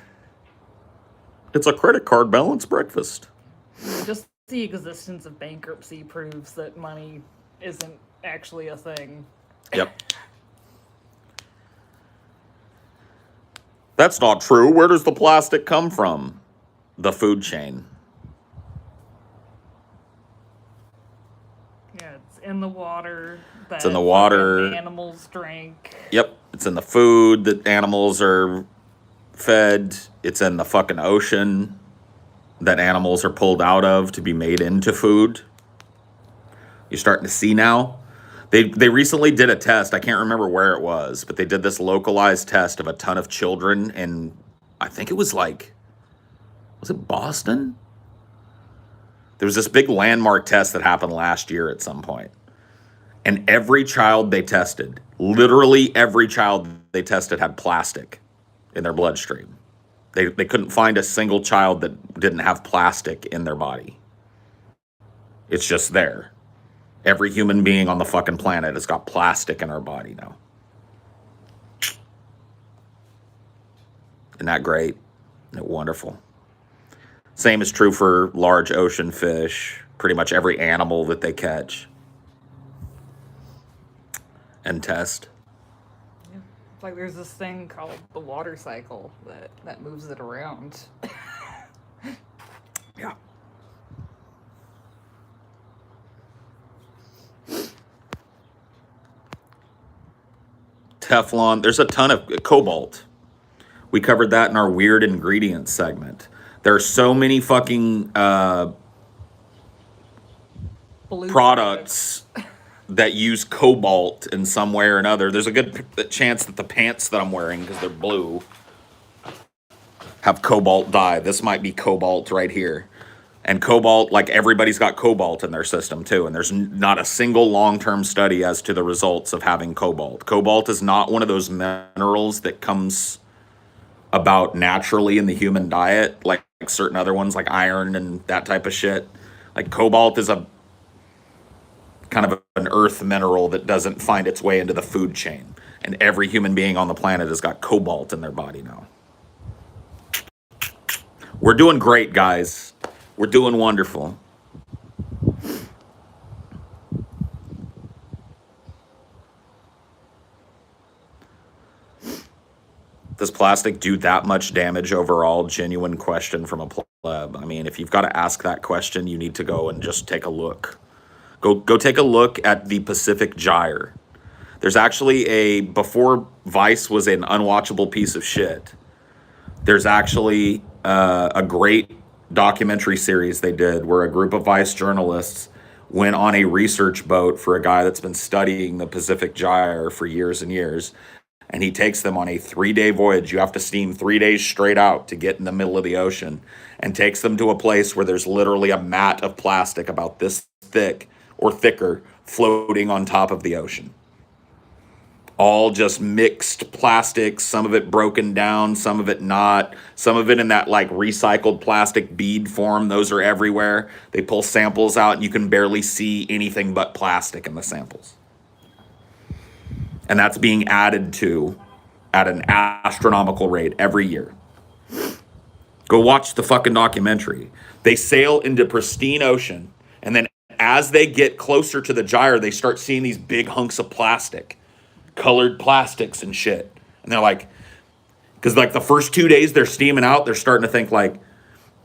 It's a credit card balanced breakfast. Just the existence of bankruptcy proves that money isn't actually a thing. Yep. That's not true. Where does the plastic come from? The food chain. Yeah, it's in the water. It's in the water. Animals drink. Yep. It's in the food that animals are fed. It's in the fucking ocean that animals are pulled out of to be made into food. You're starting to see now. They recently did a test. I can't remember where it was, but they did this localized test of a ton of children, and I think it was was it Boston? There was this big landmark test that happened last year at some point. And every child they tested, literally every child they tested had plastic in their bloodstream. They couldn't find a single child that didn't have plastic in their body. It's just there. Every human being on the fucking planet has got plastic in our body now. Isn't that great? Isn't it wonderful? Same is true for large ocean fish, pretty much every animal that they catch and test. Yeah. It's like there's this thing called the water cycle that moves it around. Yeah. Teflon. There's a ton of cobalt. We covered that in our weird ingredients segment. There are so many fucking products that use cobalt in some way or another. There's a good chance that the pants that I'm wearing, because they're blue, have cobalt dye. This might be cobalt right here. And cobalt, like everybody's got cobalt in their system too. And there's not a single long-term study as to the results of having cobalt. Cobalt is not one of those minerals that comes about naturally in the human diet, like certain other ones like iron and that type of shit. Like cobalt is a kind of an earth mineral that doesn't find its way into the food chain. And every human being on the planet has got cobalt in their body now. We're doing great, guys. We're doing wonderful. Does plastic do that much damage overall? Genuine question from a pleb. I mean, if you've got to ask that question, you need to go and just take a look. Go take a look at the Pacific Gyre. There's actually before Vice was an unwatchable piece of shit, there's actually a great documentary series they did where a group of Vice journalists went on a research boat for a guy that's been studying the Pacific Gyre for years and years. And he takes them on a 3-day voyage. You have to steam 3 days straight out to get in the middle of the ocean, and takes them to a place where there's literally a mat of plastic about this thick or thicker floating on top of the ocean. All just mixed plastics, some of it broken down, some of it not, some of it in that like recycled plastic bead form. Those are everywhere. They pull samples out and you can barely see anything but plastic in the samples. And that's being added to at an astronomical rate every year. Go watch the fucking documentary. They sail into pristine ocean, and then as they get closer to the gyre, they start seeing these big hunks of plastic, colored plastics and shit. And they're like, because like the first 2 days they're steaming out, they're starting to think like,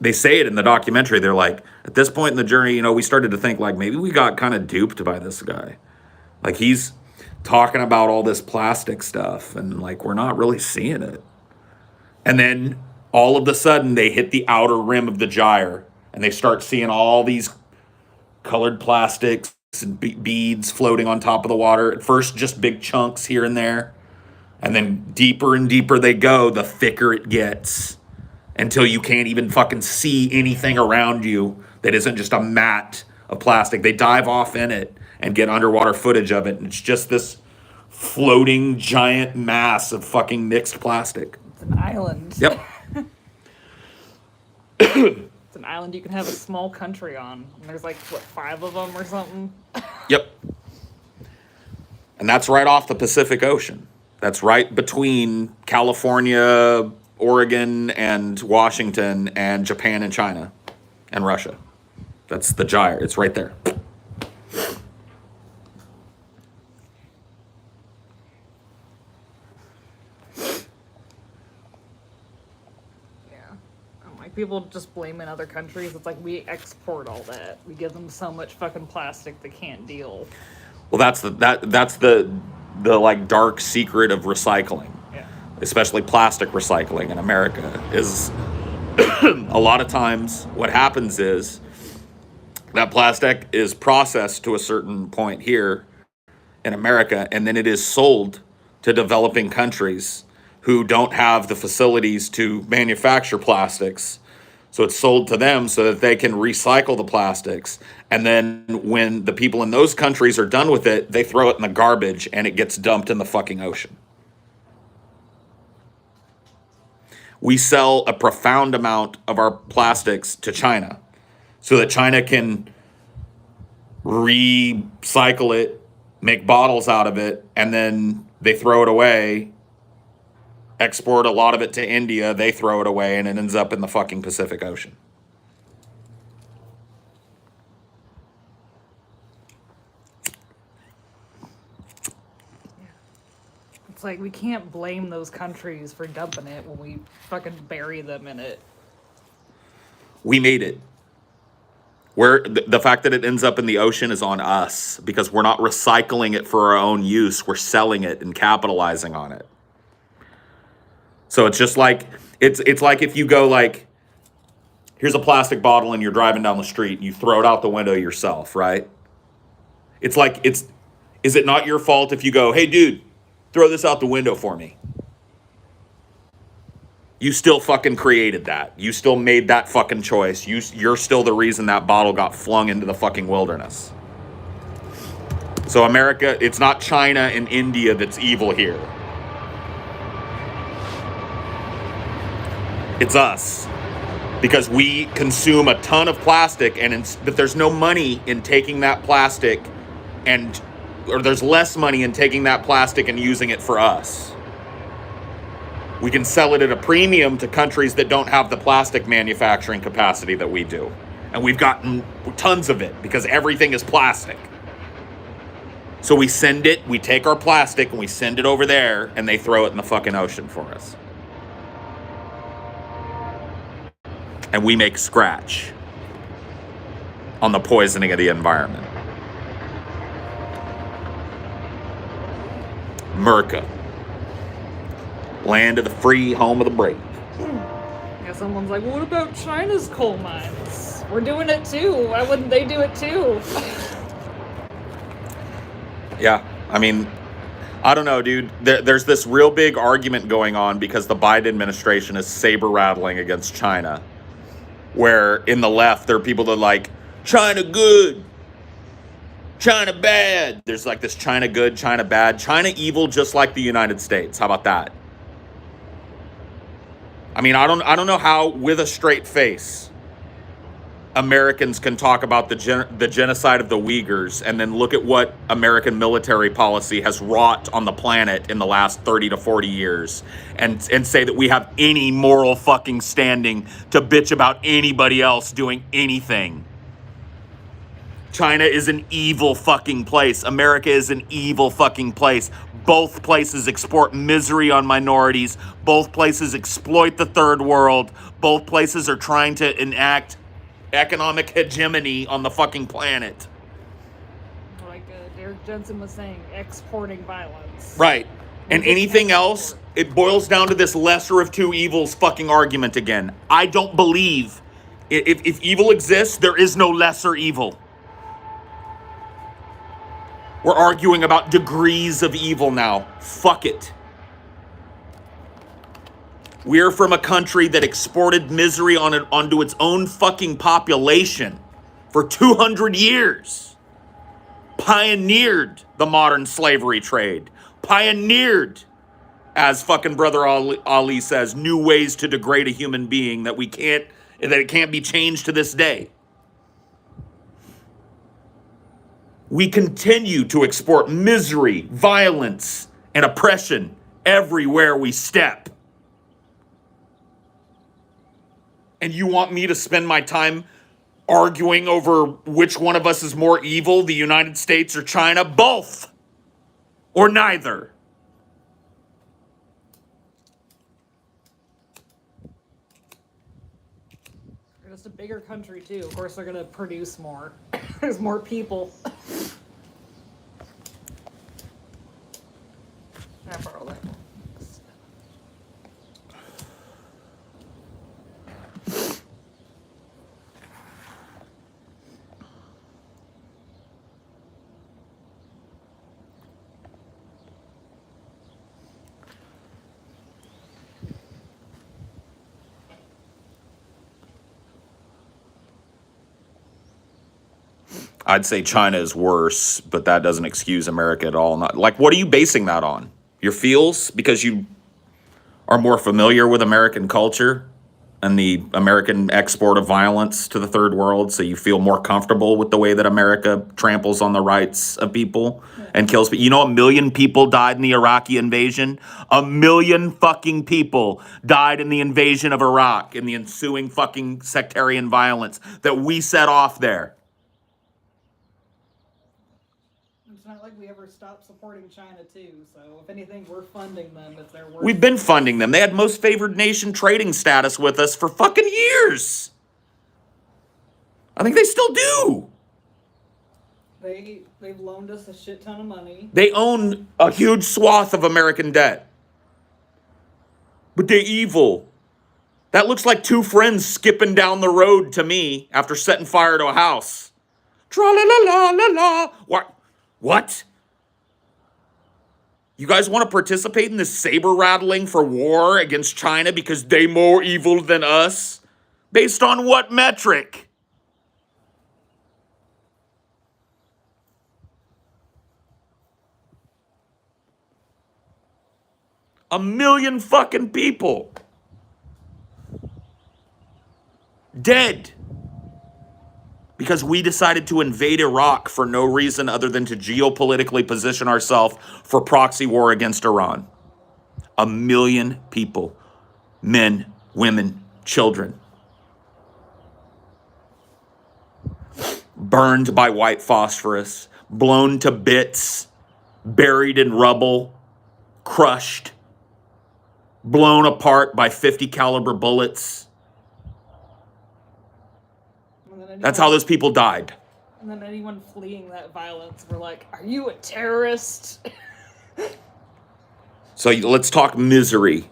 they say it in the documentary, they're like, at this point in the journey, you know, we started to think like maybe we got kind of duped by this guy. Like he's talking about all this plastic stuff and like we're not really seeing it. And then all of a sudden they hit the outer rim of the gyre and they start seeing all these colored plastics and beads floating on top of the water. At first just big chunks here and there, and then deeper and deeper they go, the thicker it gets, until you can't even fucking see anything around you that isn't just a mat of plastic. They dive off in it and get underwater footage of it, and it's just this floating giant mass of fucking mixed plastic. It's an island. Yep. It's an island you can have a small country on. And there's like, what, 5 of them or something? Yep. And that's right off the Pacific Ocean. That's right between California, Oregon, and Washington, and Japan and China, and Russia. That's the gyre. It's right there. People just blaming other countries. It's like we export all that. We give them so much fucking plastic they can't deal. Well, that's the like dark secret of recycling. Yeah. Especially plastic recycling in America is a lot of times what happens is that plastic is processed to a certain point here in America, and then it is sold to developing countries who don't have the facilities to manufacture plastics. So it's sold to them so that they can recycle the plastics. And then when the people in those countries are done with it, they throw it in the garbage and it gets dumped in the fucking ocean. We sell a profound amount of our plastics to China so that China can recycle it, make bottles out of it, and then they throw it away, export a lot of it to India, they throw it away, and it ends up in the fucking Pacific Ocean. It's like we can't blame those countries for dumping it when we fucking bury them in it. We made it. Where the fact that it ends up in the ocean is on us because we're not recycling it for our own use. We're selling it and capitalizing on it. So it's just like, it's like if you go like, here's a plastic bottle and you're driving down the street and you throw it out the window yourself, right? It's like, is it not your fault if you go, hey dude, throw this out the window for me? You still fucking created that. You still made that fucking choice. You're still the reason that bottle got flung into the fucking wilderness. So America, it's not China and India that's evil here. It's us, because we consume a ton of plastic, but there's no money in taking that plastic or there's less money in taking that plastic and using it for us. We can sell it at a premium to countries that don't have the plastic manufacturing capacity that we do. And we've gotten tons of it because everything is plastic. So we take our plastic and we send it over there and they throw it in the fucking ocean for us. And we make scratch on the poisoning of the environment. America, land of the free, home of the brave. Yeah, someone's like, well, what about China's coal mines? We're doing it too. Why wouldn't they do it too? Yeah, I mean, I don't know, dude. There's this real big argument going on because the Biden administration is saber rattling against China. Where in the left, there are people that are like, China good, China bad. There's like this China good, China bad, China evil, just like the United States. How about that? I mean, I don't know how, with a straight face, Americans can talk about the genocide of the Uyghurs and then look at what American military policy has wrought on the planet in the last 30 to 40 years and say that we have any moral fucking standing to bitch about anybody else doing anything. China is an evil fucking place. America is an evil fucking place. Both places export misery on minorities. Both places exploit the third world. Both places are trying to enact economic hegemony on the fucking planet. Like Derek Jensen was saying, exporting violence. Right. And anything else, it boils down to this lesser of two evils fucking argument again. I don't believe if evil exists, there is no lesser evil. We're arguing about degrees of evil now. Fuck it. We're from a country that exported misery onto its own fucking population for 200 years. Pioneered the modern slavery trade. Pioneered, as fucking Brother Ali says, new ways to degrade a human being that it can't be changed to this day. We continue to export misery, violence, and oppression everywhere we step. And you want me to spend my time arguing over which one of us is more evil, the United States or China? Both. Or neither. They're just a bigger country too. Of course, they're gonna produce more. There's more people. I borrow that one. I'd say China is worse, but that doesn't excuse America at all. Not like, what are you basing that on? Your feels? Because you are more familiar with American culture and the American export of violence to the third world, so you feel more comfortable with the way that America tramples on the rights of people and kills people. You know, 1 million people died in the Iraqi invasion. 1 million fucking people died in the invasion of Iraq, in the ensuing fucking sectarian violence that we set off there. It's not like we ever stopped supporting China too, so if anything, we're funding them if they're worth We've been funding them. They had most favored nation trading status with us for fucking years. I think they still do. They've loaned us a shit ton of money. They own a huge swath of American debt. But they're evil. That looks like two friends skipping down the road to me after setting fire to a house. Tra-la-la-la-la-la. What? You guys want to participate in this saber rattling for war against China because they more evil than us? Based on what metric? A million fucking people dead because we decided to invade Iraq for no reason other than to geopolitically position ourselves for proxy war against Iran. 1 million people, men, women, children, burned by white phosphorus, blown to bits, buried in rubble, crushed, blown apart by 50 caliber bullets. That's how those people died. And then anyone fleeing that violence were like, "Are you a terrorist?" So let's talk misery.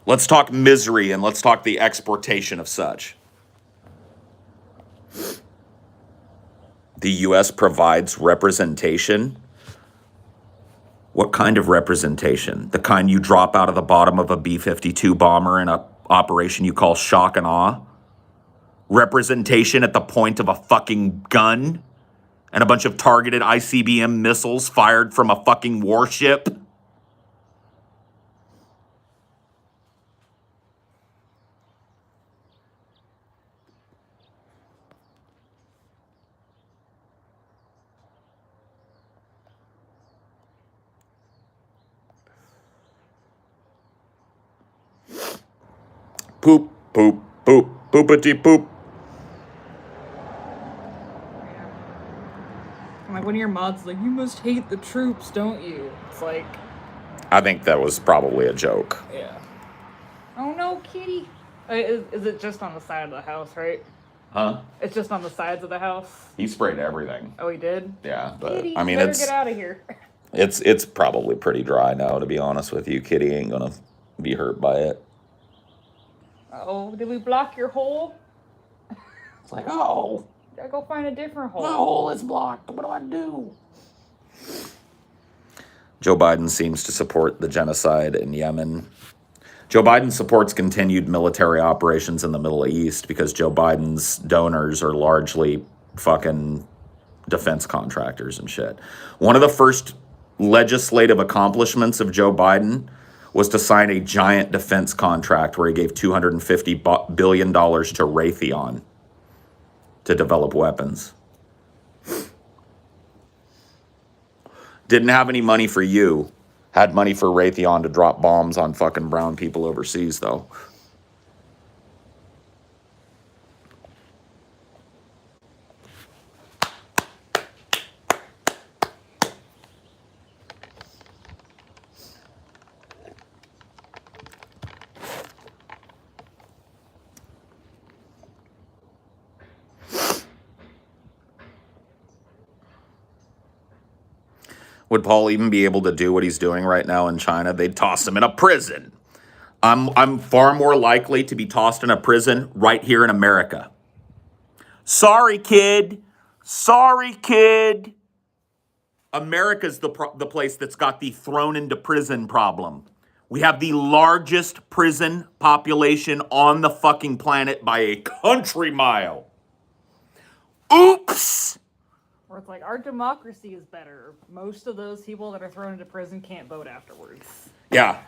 Let's talk misery, and let's talk the exportation of such. The U.S. provides representation. What kind of representation? The kind you drop out of the bottom of a B-52 bomber in an operation you call shock and awe? Representation at the point of a fucking gun? And a bunch of targeted ICBM missiles fired from a fucking warship? Poop, poop, poop, poopity poop. Like when your mod's like, "You must hate the troops, don't you?" It's like, I think that was probably a joke. yeah. Oh no, kitty. Is it just on the side of the house, right? Huh? It's just on the sides of the house. He sprayed everything. Oh, he did. Yeah, but Kitty, I mean, better get out of here. it's probably pretty dry now, to be honest with you. Kitty ain't gonna be hurt by it. Oh, did we block your hole? It's like, oh, Gotta go find a different hole. my hole is blocked. What do I do? Joe Biden seems to support the genocide in Yemen. Joe Biden supports continued military operations in the Middle East because Joe Biden's donors are largely fucking defense contractors and shit. One of the first legislative accomplishments of Joe Biden was to sign a giant defense contract where he gave $250 billion to Raytheon to develop weapons. Didn't have any money for you. Had money for Raytheon to drop bombs on fucking brown people overseas, though. Would Paul even be able to do what he's doing right now in China? They'd toss him in a prison. I'm far more likely to be tossed in a prison right here in America. Sorry, kid. Sorry, kid. America's the place that's got the thrown into prison problem. We have the largest prison population on the fucking planet by a country mile. Oops! Where it's like, our democracy is better. Most of those people that are thrown into prison can't vote afterwards. Yeah.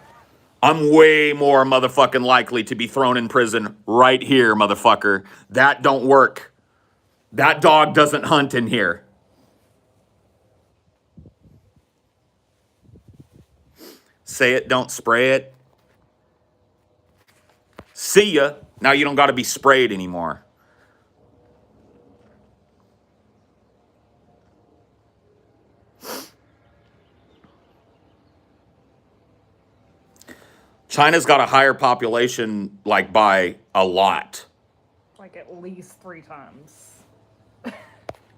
I'm way more motherfucking likely to be thrown in prison right here, motherfucker. That don't work. That dog doesn't hunt in here. Say it, don't spray it. See ya. Now you don't got to be sprayed anymore. China's got a higher population, like, by a lot. Like at least 3 times.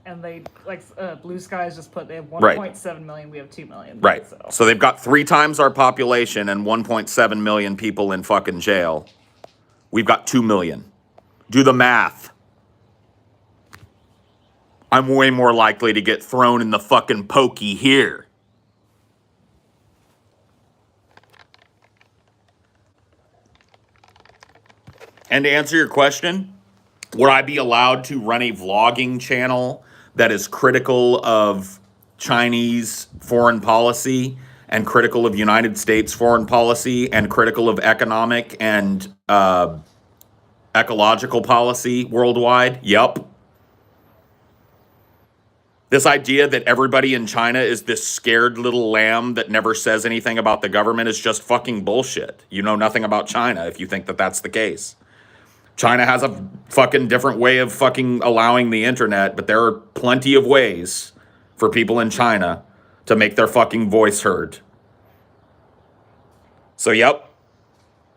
And they, like, Blue Skies just put, they have 1.7 million, we have 2 million. Right. So they've got 3 times our population and 1.7 million people in fucking jail. We've got 2 million. Do the math. I'm way more likely to get thrown in the fucking pokey here. And to answer your question, would I be allowed to run a vlogging channel that is critical of Chinese foreign policy and critical of United States foreign policy and critical of economic and ecological policy worldwide? Yep. This idea that everybody in China is this scared little lamb that never says anything about the government is just fucking bullshit. You know nothing about China if you think that that's the case. China has a fucking different way of fucking allowing the internet, but there are plenty of ways for people in China to make their fucking voice heard. So, yep,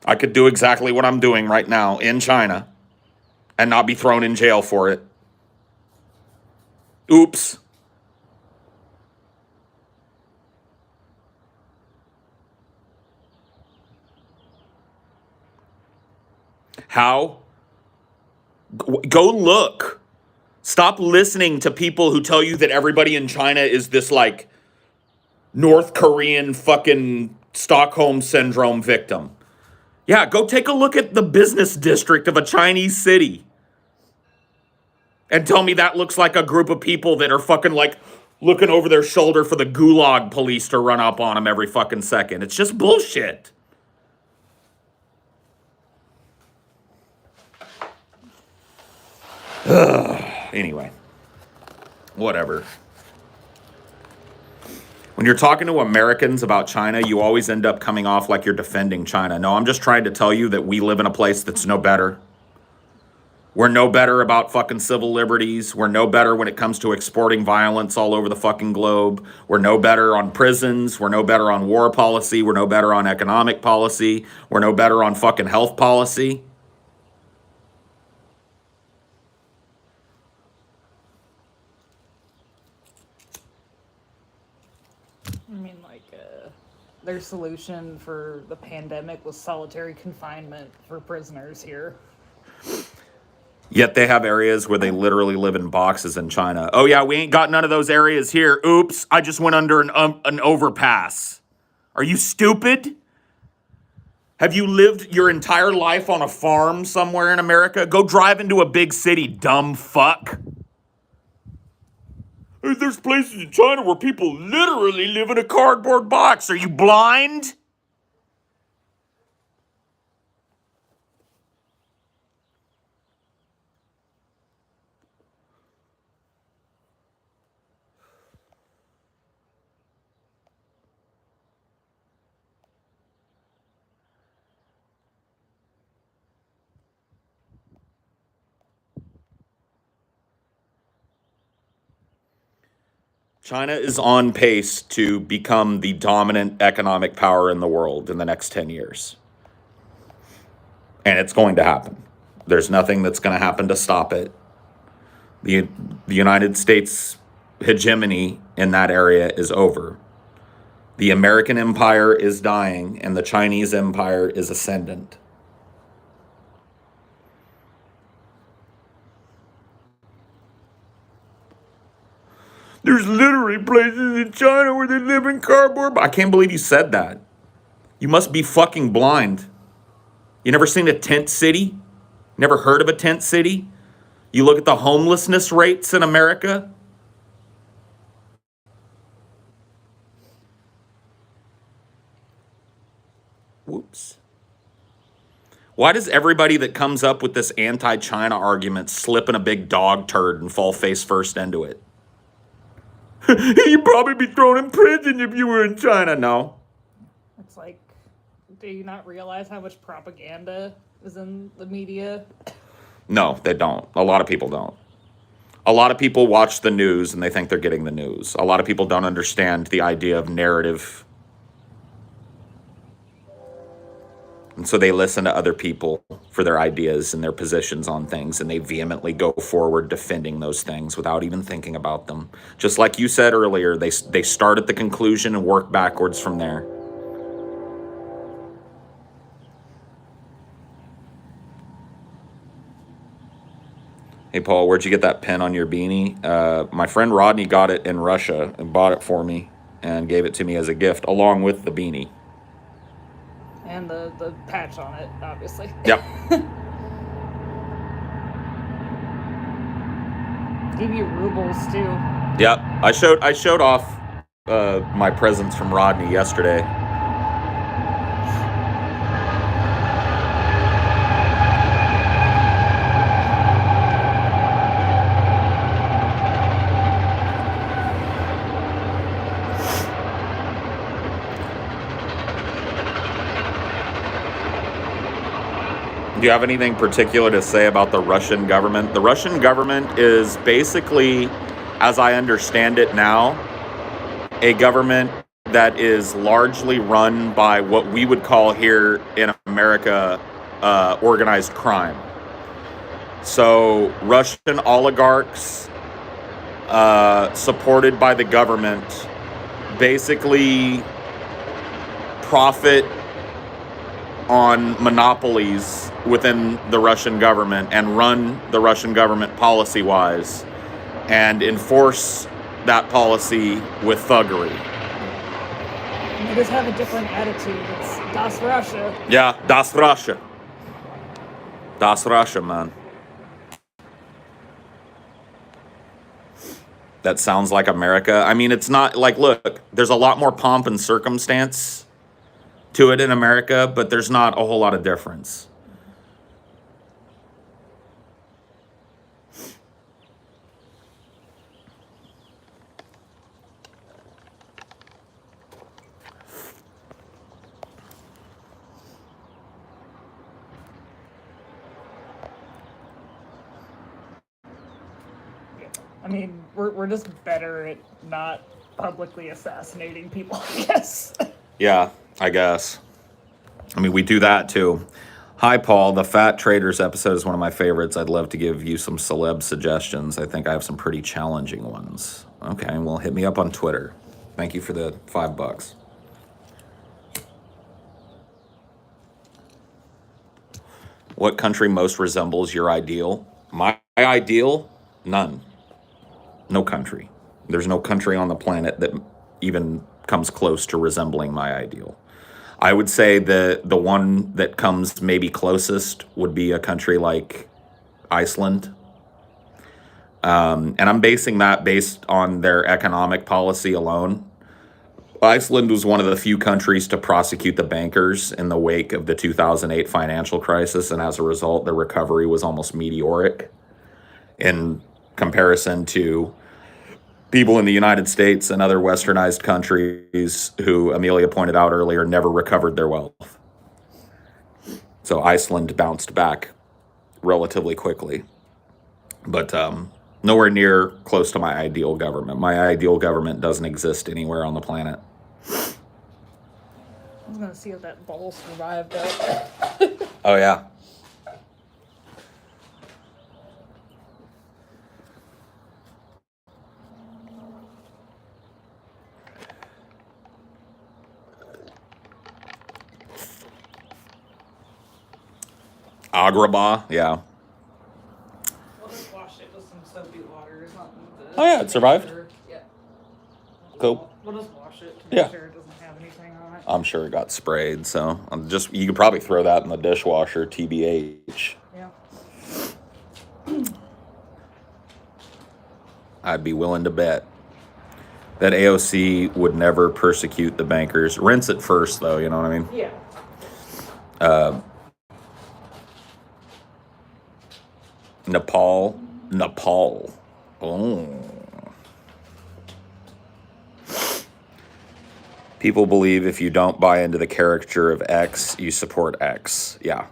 I could do exactly what I'm doing right now in China and not be thrown in jail for it. Oops. How? Go look. Stop listening to people who tell you that everybody in China is this like North Korean fucking Stockholm syndrome victim. Yeah, go take a look at the business district of a Chinese city and tell me that looks like a group of people that are fucking like looking over their shoulder for the gulag police to run up on them every fucking second. It's just bullshit. Anyway, whatever. When you're talking to Americans about China, you always end up coming off like you're defending China. No, I'm just trying to tell you that we live in a place that's no better. We're no better about fucking civil liberties. We're no better when it comes to exporting violence all over the fucking globe. We're no better on prisons. We're no better on war policy. We're no better on economic policy. We're no better on fucking health policy. I mean, like, their solution for the pandemic was solitary confinement for prisoners here. Yet they have areas where they literally live in boxes in China. Oh yeah, we ain't got none of those areas here. Oops, I just went under an overpass. Are you stupid? Have you lived your entire life on a farm somewhere in America? Go drive into a big city, dumb fuck. Hey, there's places in China where people literally live in a cardboard box. Are you blind? China is on pace to become the dominant economic power in the world in the next 10 years. And it's going to happen. There's nothing that's going to happen to stop it. The United States hegemony in that area is over. The American empire is dying, and the Chinese empire is ascendant. There's literally places in China where they live in cardboard. I can't believe you said that. You must be fucking blind. You never seen a tent city? Never heard of a tent city? You look at the homelessness rates in America. Whoops. Why does everybody that comes up with this anti-China argument slip in a big dog turd and fall face first into it? You'd probably be thrown in prison if you were in China. No. It's like, do you not realize how much propaganda is in the media? No, they don't. A lot of people don't. A lot of people watch the news and they think they're getting the news. A lot of people don't understand the idea of narrative. And so they listen to other people for their ideas and their positions on things, and they vehemently go forward defending those things without even thinking about them. Just like you said earlier, they start at the conclusion and work backwards from there. Hey, Paul, where'd you get that pin on your beanie? My friend Rodney got it in Russia and bought it for me and gave it to me as a gift, along with the beanie. And the patch on it, obviously. Yep. Give you rubles too. Yep. I showed off my presents from Rodney yesterday. Do you have anything particular to say about the Russian government? The Russian government is basically, as I understand it now, a government that is largely run by what we would call here in America organized crime. So Russian oligarchs supported by the government basically profit on monopolies within the Russian government and run the Russian government policy-wise and enforce that policy with thuggery. And they just have a different attitude. It's Das Russia. Yeah, das Russia. Das Russia, man. That sounds like America. I mean, it's not like, look, there's a lot more pomp and circumstance to it in America, but there's not a whole lot of difference. I mean, we're just better at not publicly assassinating people, I guess. Yeah, I guess. I mean, we do that too. Hi, Paul. The Fat Traders episode is one of my favorites. I'd love to give you some celeb suggestions. I think I have some pretty challenging ones. Okay, well, hit me up on Twitter. Thank you for the $5. What country most resembles your ideal? My ideal? None. No country. There's no country on the planet that even comes close to resembling my ideal. I would say the one that comes maybe closest would be a country like Iceland. And I'm basing that based on their economic policy alone. Iceland was one of the few countries to prosecute the bankers in the wake of the 2008 financial crisis, and as a result, the recovery was almost meteoric in comparison to people in the United States and other westernized countries who, Amelia pointed out earlier, never recovered their wealth. So Iceland bounced back relatively quickly, but nowhere near close to my ideal government. My ideal government doesn't exist anywhere on the planet. I was gonna see if that bowl survived that. Oh, yeah. Agrabah, yeah. We'll just wash it with some soapy water or something. Oh, yeah, it survived? Yeah. Cool. We'll just wash it to Yeah. make sure it doesn't have anything on it. I'm sure it got sprayed, so you could probably throw that in the dishwasher, TBH. Yeah. I'd be willing to bet that AOC would never persecute the bankers. Rinse it first, though, you know what I mean? Yeah. Nepal. Oh. People believe if you don't buy into the caricature of X, you support X. Yeah.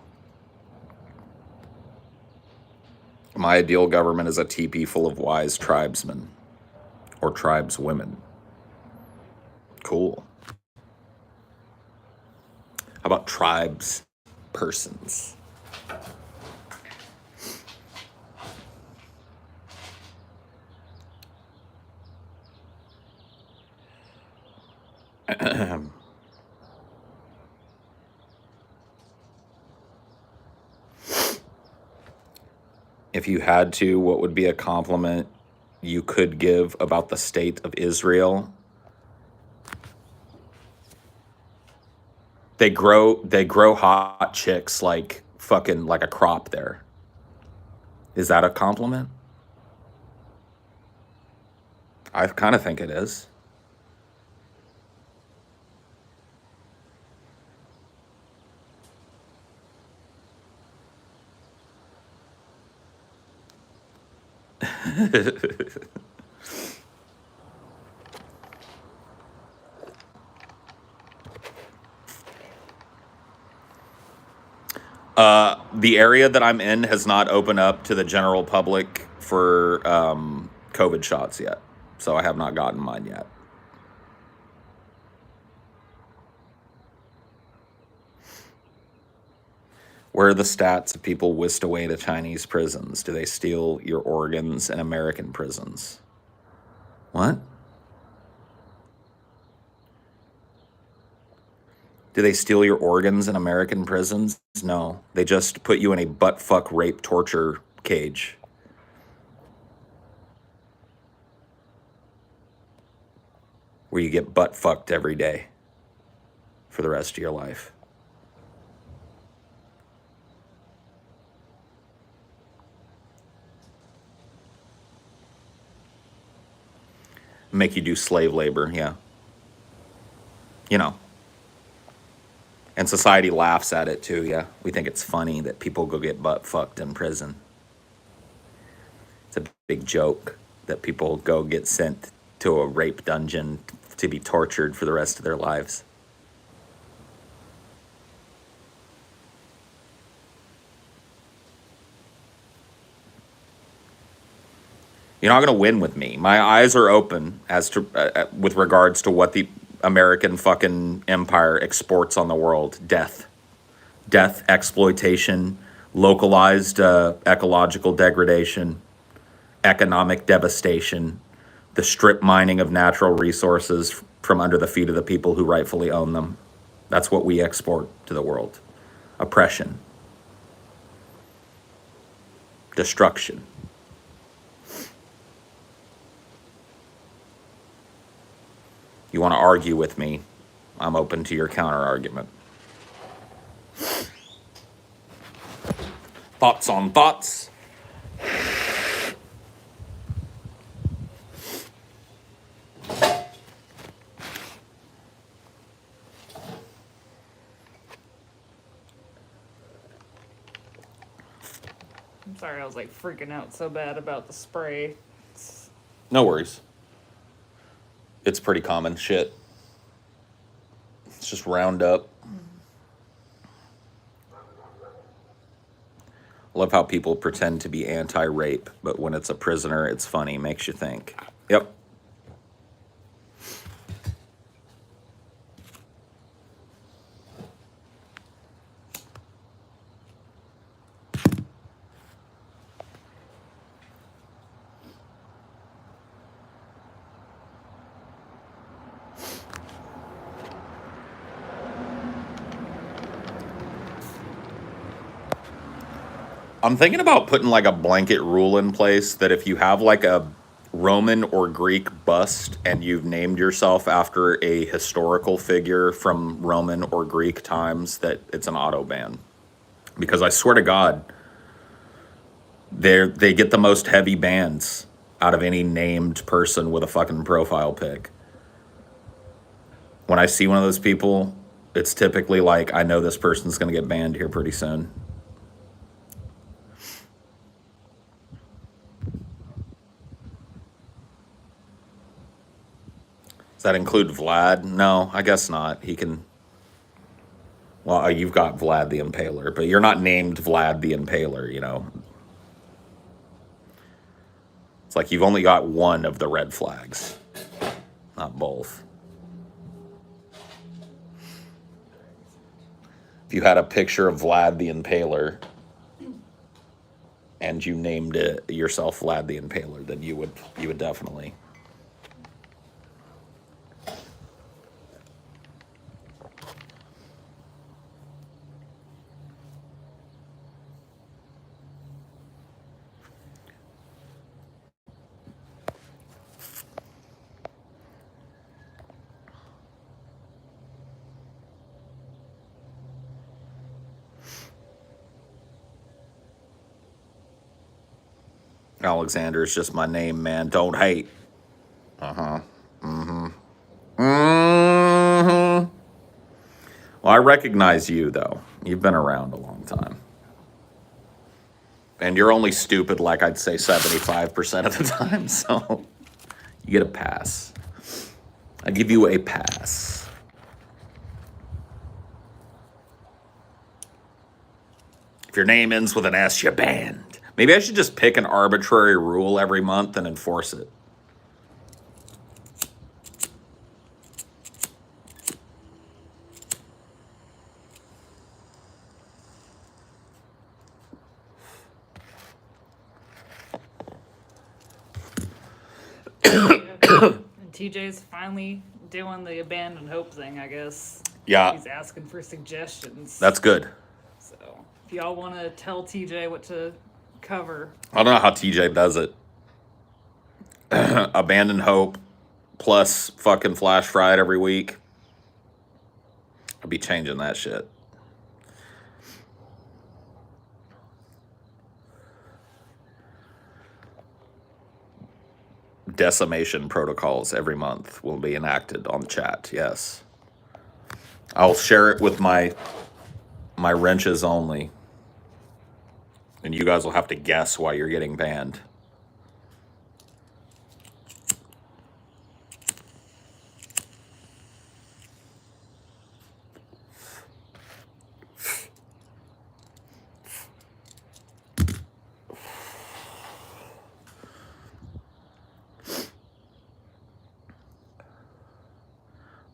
My ideal government is a teepee full of wise tribesmen or tribeswomen. Cool. How about tribes persons? If you had to, what would be a compliment you could give about the state of Israel? They grow hot chicks like fucking like a crop there. Is that a compliment? I kind of think it is. The area that I'm in has not opened up to the general public for COVID shots yet, so I have not gotten mine yet. Where are the stats of people whisked away to Chinese prisons? Do they steal your organs in American prisons? What? Do they steal your organs in American prisons? No. They just put you in a butt-fuck rape torture cage. Where you get butt-fucked every day for the rest of your life. Make you do slave labor, yeah. You know. And society laughs at it too, yeah. We think it's funny that people go get butt-fucked in prison. It's a big joke that people go get sent to a rape dungeon to be tortured for the rest of their lives. You're not going to win with me. My eyes are open as to with regards to what the American fucking empire exports on the world. Death, exploitation, localized ecological degradation, economic devastation, the strip mining of natural resources from under the feet of the people who rightfully own them. That's what we export to the world. Oppression. Destruction. You want to argue with me, I'm open to your counter argument. Thoughts on thoughts? I'm sorry, I was like freaking out so bad about the spray. No worries. It's pretty common shit. It's just Roundup. I love how people pretend to be anti-rape, but when it's a prisoner, it's funny. Makes you think. Yep. I'm thinking about putting like a blanket rule in place that if you have like a Roman or Greek bust and you've named yourself after a historical figure from Roman or Greek times, that it's an auto ban. Because I swear to God, they get the most heavy bans out of any named person with a fucking profile pic. When I see one of those people, it's typically like, I know this person's going to get banned here pretty soon. Does that include Vlad? No, I guess not. He can. Well, you've got Vlad the Impaler, but you're not named Vlad the Impaler, you know? It's like you've only got one of the red flags, not both. If you had a picture of Vlad the Impaler and you named it yourself Vlad the Impaler, then you would definitely. Alexander is just my name, man. Don't hate. Mm-hmm. Well, I recognize you, though. You've been around a long time. And you're only stupid, like I'd say 75% of the time, so you get a pass. I give you a pass. If your name ends with an S, you're banned. Maybe I should just pick an arbitrary rule every month and enforce it. And TJ's finally doing the abandoned hope thing, I guess. Yeah, He's asking for suggestions. that's good. So, if y'all want to tell TJ what to cover, I don't know how TJ does it. Abandoned Hope plus fucking Flash Fried every week. I'll be changing that shit. Decimation protocols every month will be enacted on the chat. Yes, I'll share it with my wrenches only, and you guys will have to guess why you're getting banned.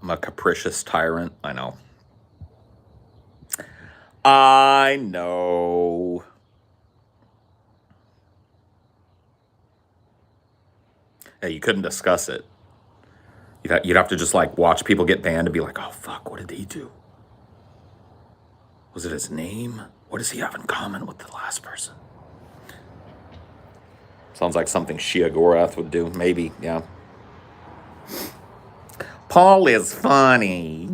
I'm a capricious tyrant. I know. I know. Hey, you couldn't discuss it. You'd have to just like watch people get banned and be like, oh fuck, what did he do? Was it his name? What does he have in common with the last person? Sounds like something Shia Gorath would do. Maybe, yeah. Paul is funny.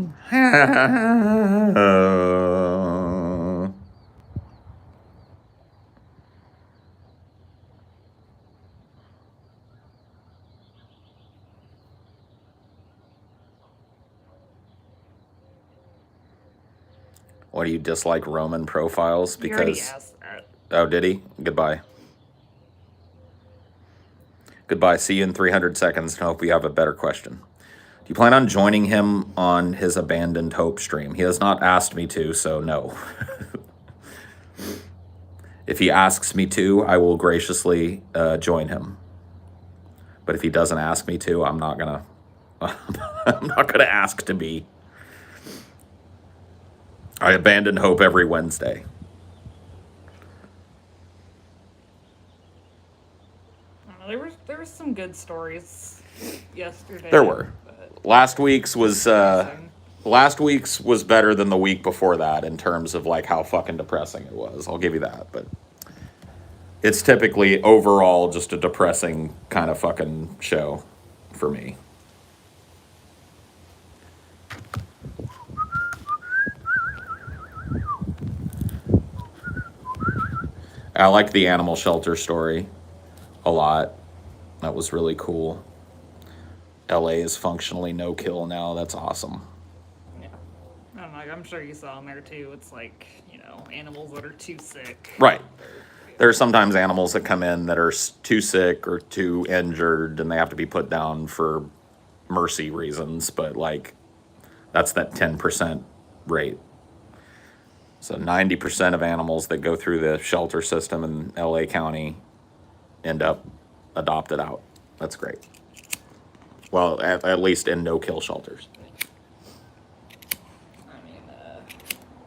Why do you dislike Roman profiles? you already Because asked that. oh, did he? Goodbye. Goodbye. See you in 300 seconds. I hope we have a better question. Do you plan on joining him on his Abandoned Hope stream? He has not asked me to, so no. If he asks me to, I will graciously join him. But if he doesn't ask me to, I'm not gonna. I'm not gonna ask to be. I abandon hope every Wednesday. There was some good stories yesterday. There were. Last week's was better than the week before that in terms of like how fucking depressing it was. I'll give you that, but it's typically overall just a depressing kind of fucking show for me. I liked the animal shelter story a lot. That was really cool. LA is functionally no kill now. That's awesome. Yeah. I'm sure you saw in there too. It's like, animals that are too sick. Right. There are sometimes animals that come in that are too sick or too injured and they have to be put down for mercy reasons, but like that's that 10% rate. So 90% of animals that go through the shelter system in LA County end up adopted out. That's great. Well, at least in no-kill shelters. I mean,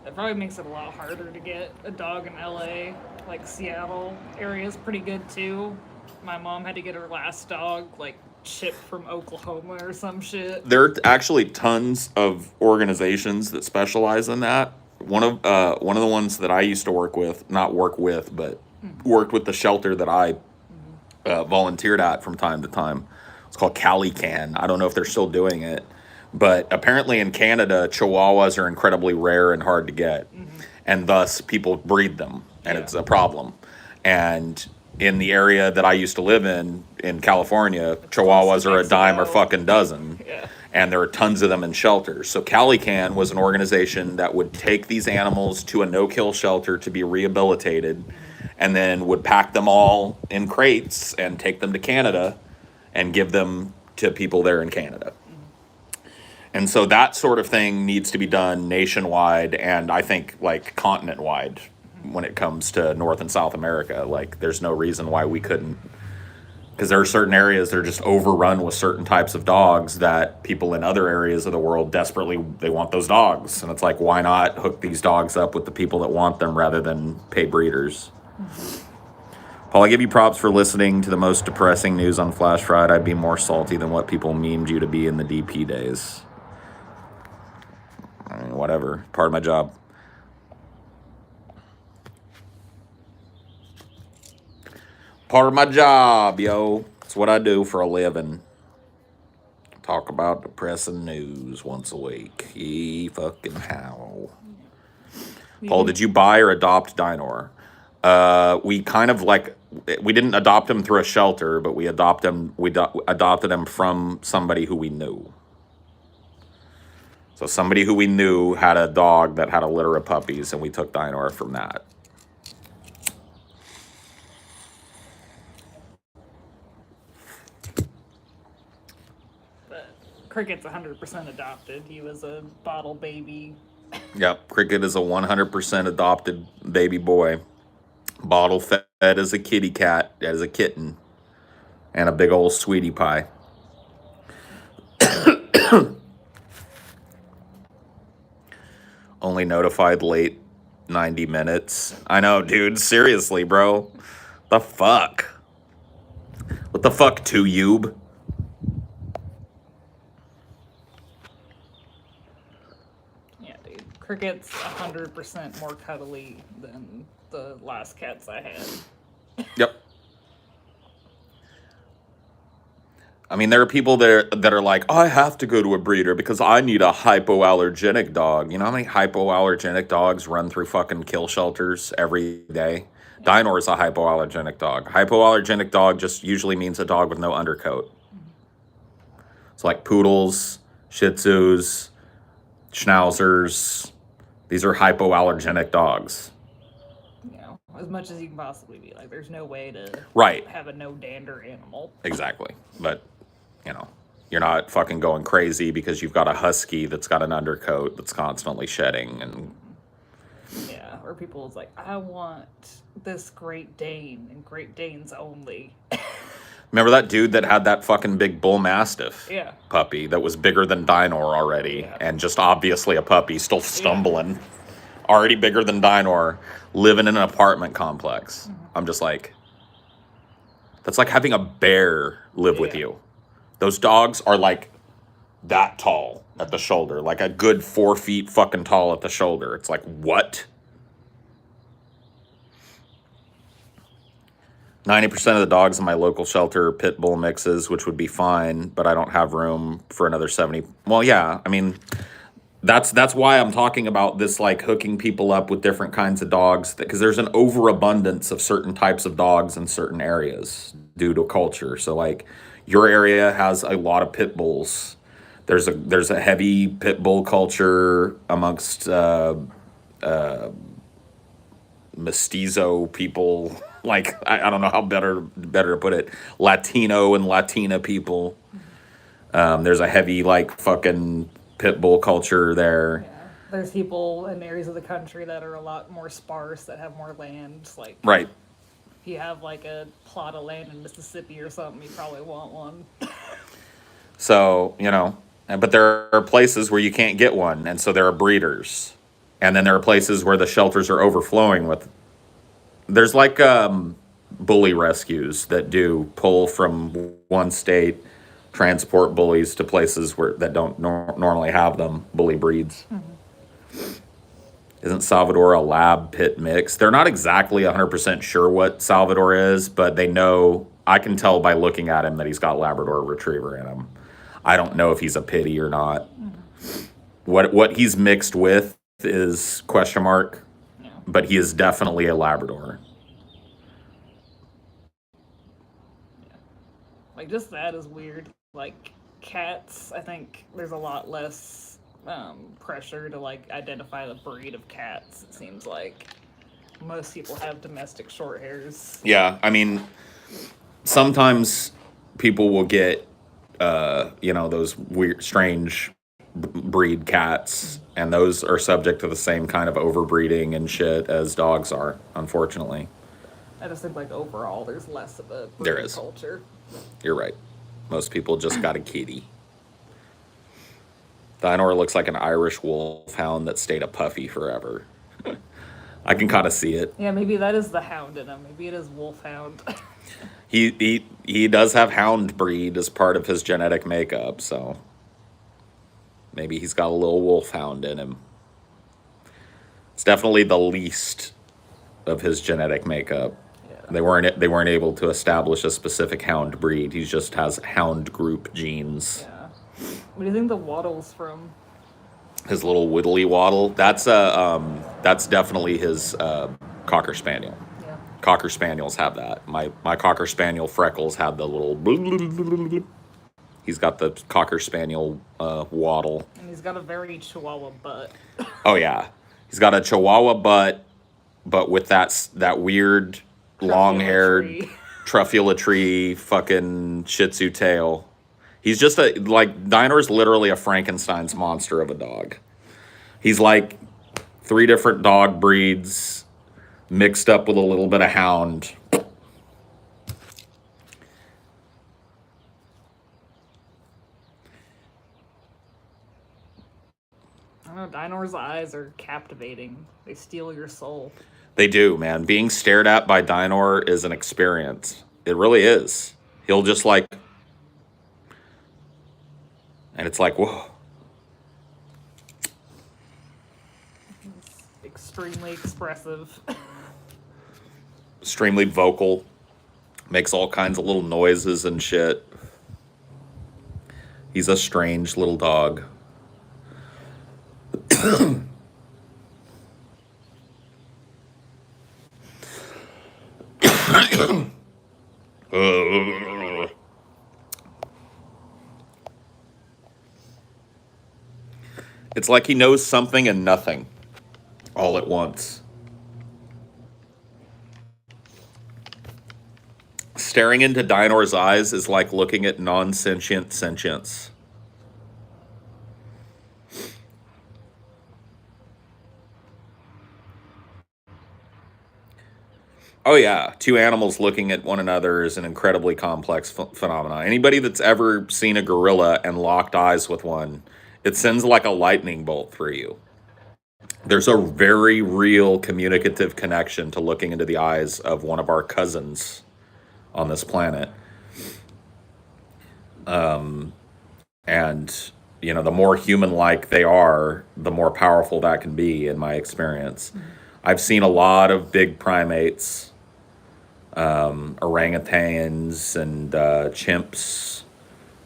that probably makes it a lot harder to get a dog in LA. Like Seattle area is pretty good too. My mom had to get her last dog like shipped from Oklahoma or some shit. There are actually tons of organizations that specialize in that. One of the ones that I used to work with, worked with the shelter that I volunteered at from time to time. It's called Cali Can. I don't know if they're still doing it, but apparently in Canada, Chihuahuas are incredibly rare and hard to get, and thus people breed them, and it's a problem. And in the area that I used to live in California, Chihuahuas are a dime or fucking dozen. Yeah. And there are tons of them in shelters. So CaliCan was an organization that would take these animals to a no-kill shelter to be rehabilitated, and then would pack them all in crates and take them to Canada and give them to people there in Canada. And so that sort of thing needs to be done nationwide and I think like continent-wide when it comes to North and South America. Like there's no reason why we couldn't, because there are certain areas that are just overrun with certain types of dogs that people in other areas of the world desperately, they want those dogs. And it's like, why not hook these dogs up with the people that want them rather than pay breeders? Paul, I give you props for listening to the most depressing news on Flash Friday. I'd be more salty than what people memed you to be in the DP days. I mean, whatever. Part of my job. Part of my job, yo. It's what I do for a living. Talk about depressing news once a week. Ye fucking how. Paul, did you buy or adopt Dinor? We kind of like, we didn't adopt him through a shelter, but we adopted him from somebody who we knew. So somebody who we knew had a dog that had a litter of puppies, and we took Dinor from that. But Cricket's 100% adopted. He was a bottle baby. Yep, Cricket is a 100% adopted baby boy. Bottle fed as a kitty cat, as a kitten, and a big old sweetie pie. Only notified late 90 minutes. I know, dude. Seriously, bro. The fuck? What the fuck, 2Ube? Yeah, dude. Cricket's 100% more cuddly than the last cats I had. Yep. I mean, there are people there that are like, oh, I have to go to a breeder because I need a hypoallergenic dog. You know how many hypoallergenic dogs run through fucking kill shelters every day? Dinor is a hypoallergenic dog. Hypoallergenic dog just usually means a dog with no undercoat. It's like poodles, shih tzus, schnauzers. These are hypoallergenic dogs. You know, as much as you can possibly be. Like, there's no way to Right. have a no dander animal. Exactly. But, you know, you're not fucking going crazy because you've got a husky that's got an undercoat that's constantly shedding. And Yeah, or people's like, I want this Great Dane and Great Danes only. remember that dude that had that fucking big bull mastiff Yeah. puppy that was bigger than Dinor already, Yeah. and just obviously a puppy, still stumbling, already bigger than Dinor, living in an apartment complex. I'm just like, that's like having a bear live with Yeah. you. Those dogs are like that tall at the shoulder, like a good 4 feet fucking tall at the shoulder. It's like, what? 90% of the dogs in my local shelter are pit bull mixes, which would be fine, but I don't have room for another 70. Well, yeah, I mean, that's why I'm talking about this, like hooking people up with different kinds of dogs, because there's an overabundance of certain types of dogs in certain areas due to culture. So like your area has a lot of pit bulls. There's a heavy pit bull culture amongst mestizo people. Like I don't know how better to put it. Latino and Latina people. There's a heavy like fucking pit bull culture there. Yeah. There's people in areas of the country that are a lot more sparse, that have more land. Like, Right. if you have like a plot of land in Mississippi or something, you probably want one. So, you know, but there are places where you can't get one, and so there are breeders. And then there are places where the shelters are overflowing with. There's like bully rescues that do pull from one state, transport bullies to places where that don't normally have them, bully breeds. Isn't Salvador a lab pit mix? They're not exactly 100% sure what Salvador is, but they know, I can tell by looking at him that he's got Labrador Retriever in him. I don't know if he's a pitty or not. What he's mixed with is question mark, Yeah. but he is definitely a Labrador. Like, just that is weird. Like, cats, I think there's a lot less pressure to like identify the breed of cats. It seems like most people have domestic short hairs. Yeah, I mean, sometimes people will get, you know, those weird, strange breed cats, and those are subject to the same kind of overbreeding and shit as dogs are, unfortunately. I just think like overall there's less of a There breed is. culture. You're right. Most people just got a kitty. Dinor looks like an Irish wolfhound that stayed a puppy forever. I can kind of see it. Yeah, maybe that is the hound in him. Maybe it is wolfhound. He does have hound breed as part of his genetic makeup, so maybe he's got a little wolfhound in him. It's definitely the least of his genetic makeup. Yeah. They weren't able to establish a specific hound breed. He just has hound group genes. Yeah. What do you think the waddle's from? His little whittly waddle. That's definitely his cocker spaniel. Yeah. Cocker spaniels have that. My cocker spaniel Freckles had the little. He's got the cocker spaniel waddle. And he's got a very chihuahua butt. Oh yeah, he's got a chihuahua butt, but with that weird long-haired tree fucking Shih Tzu tail. He's just Dinor's literally a Frankenstein's monster of a dog. He's like 3 different dog breeds mixed up with a little bit of hound. I don't know, Dinor's eyes are captivating. They steal your soul. They do, man. Being stared at by Dinor is an experience. It really is. He'll just and it's like, whoa. He's extremely expressive. Extremely vocal. Makes all kinds of little noises and shit. He's a strange little dog. It's like he knows something and nothing all at once. Staring into Dinor's eyes is like looking at non-sentient sentience. Oh yeah, 2 animals looking at one another is an incredibly complex phenomenon. Anybody that's ever seen a gorilla and locked eyes with one, it sends like a lightning bolt through you. There's a very real communicative connection to looking into the eyes of one of our cousins on this planet. And, the more human-like they are, the more powerful that can be, in my experience. I've seen a lot of big primates, orangutans and chimps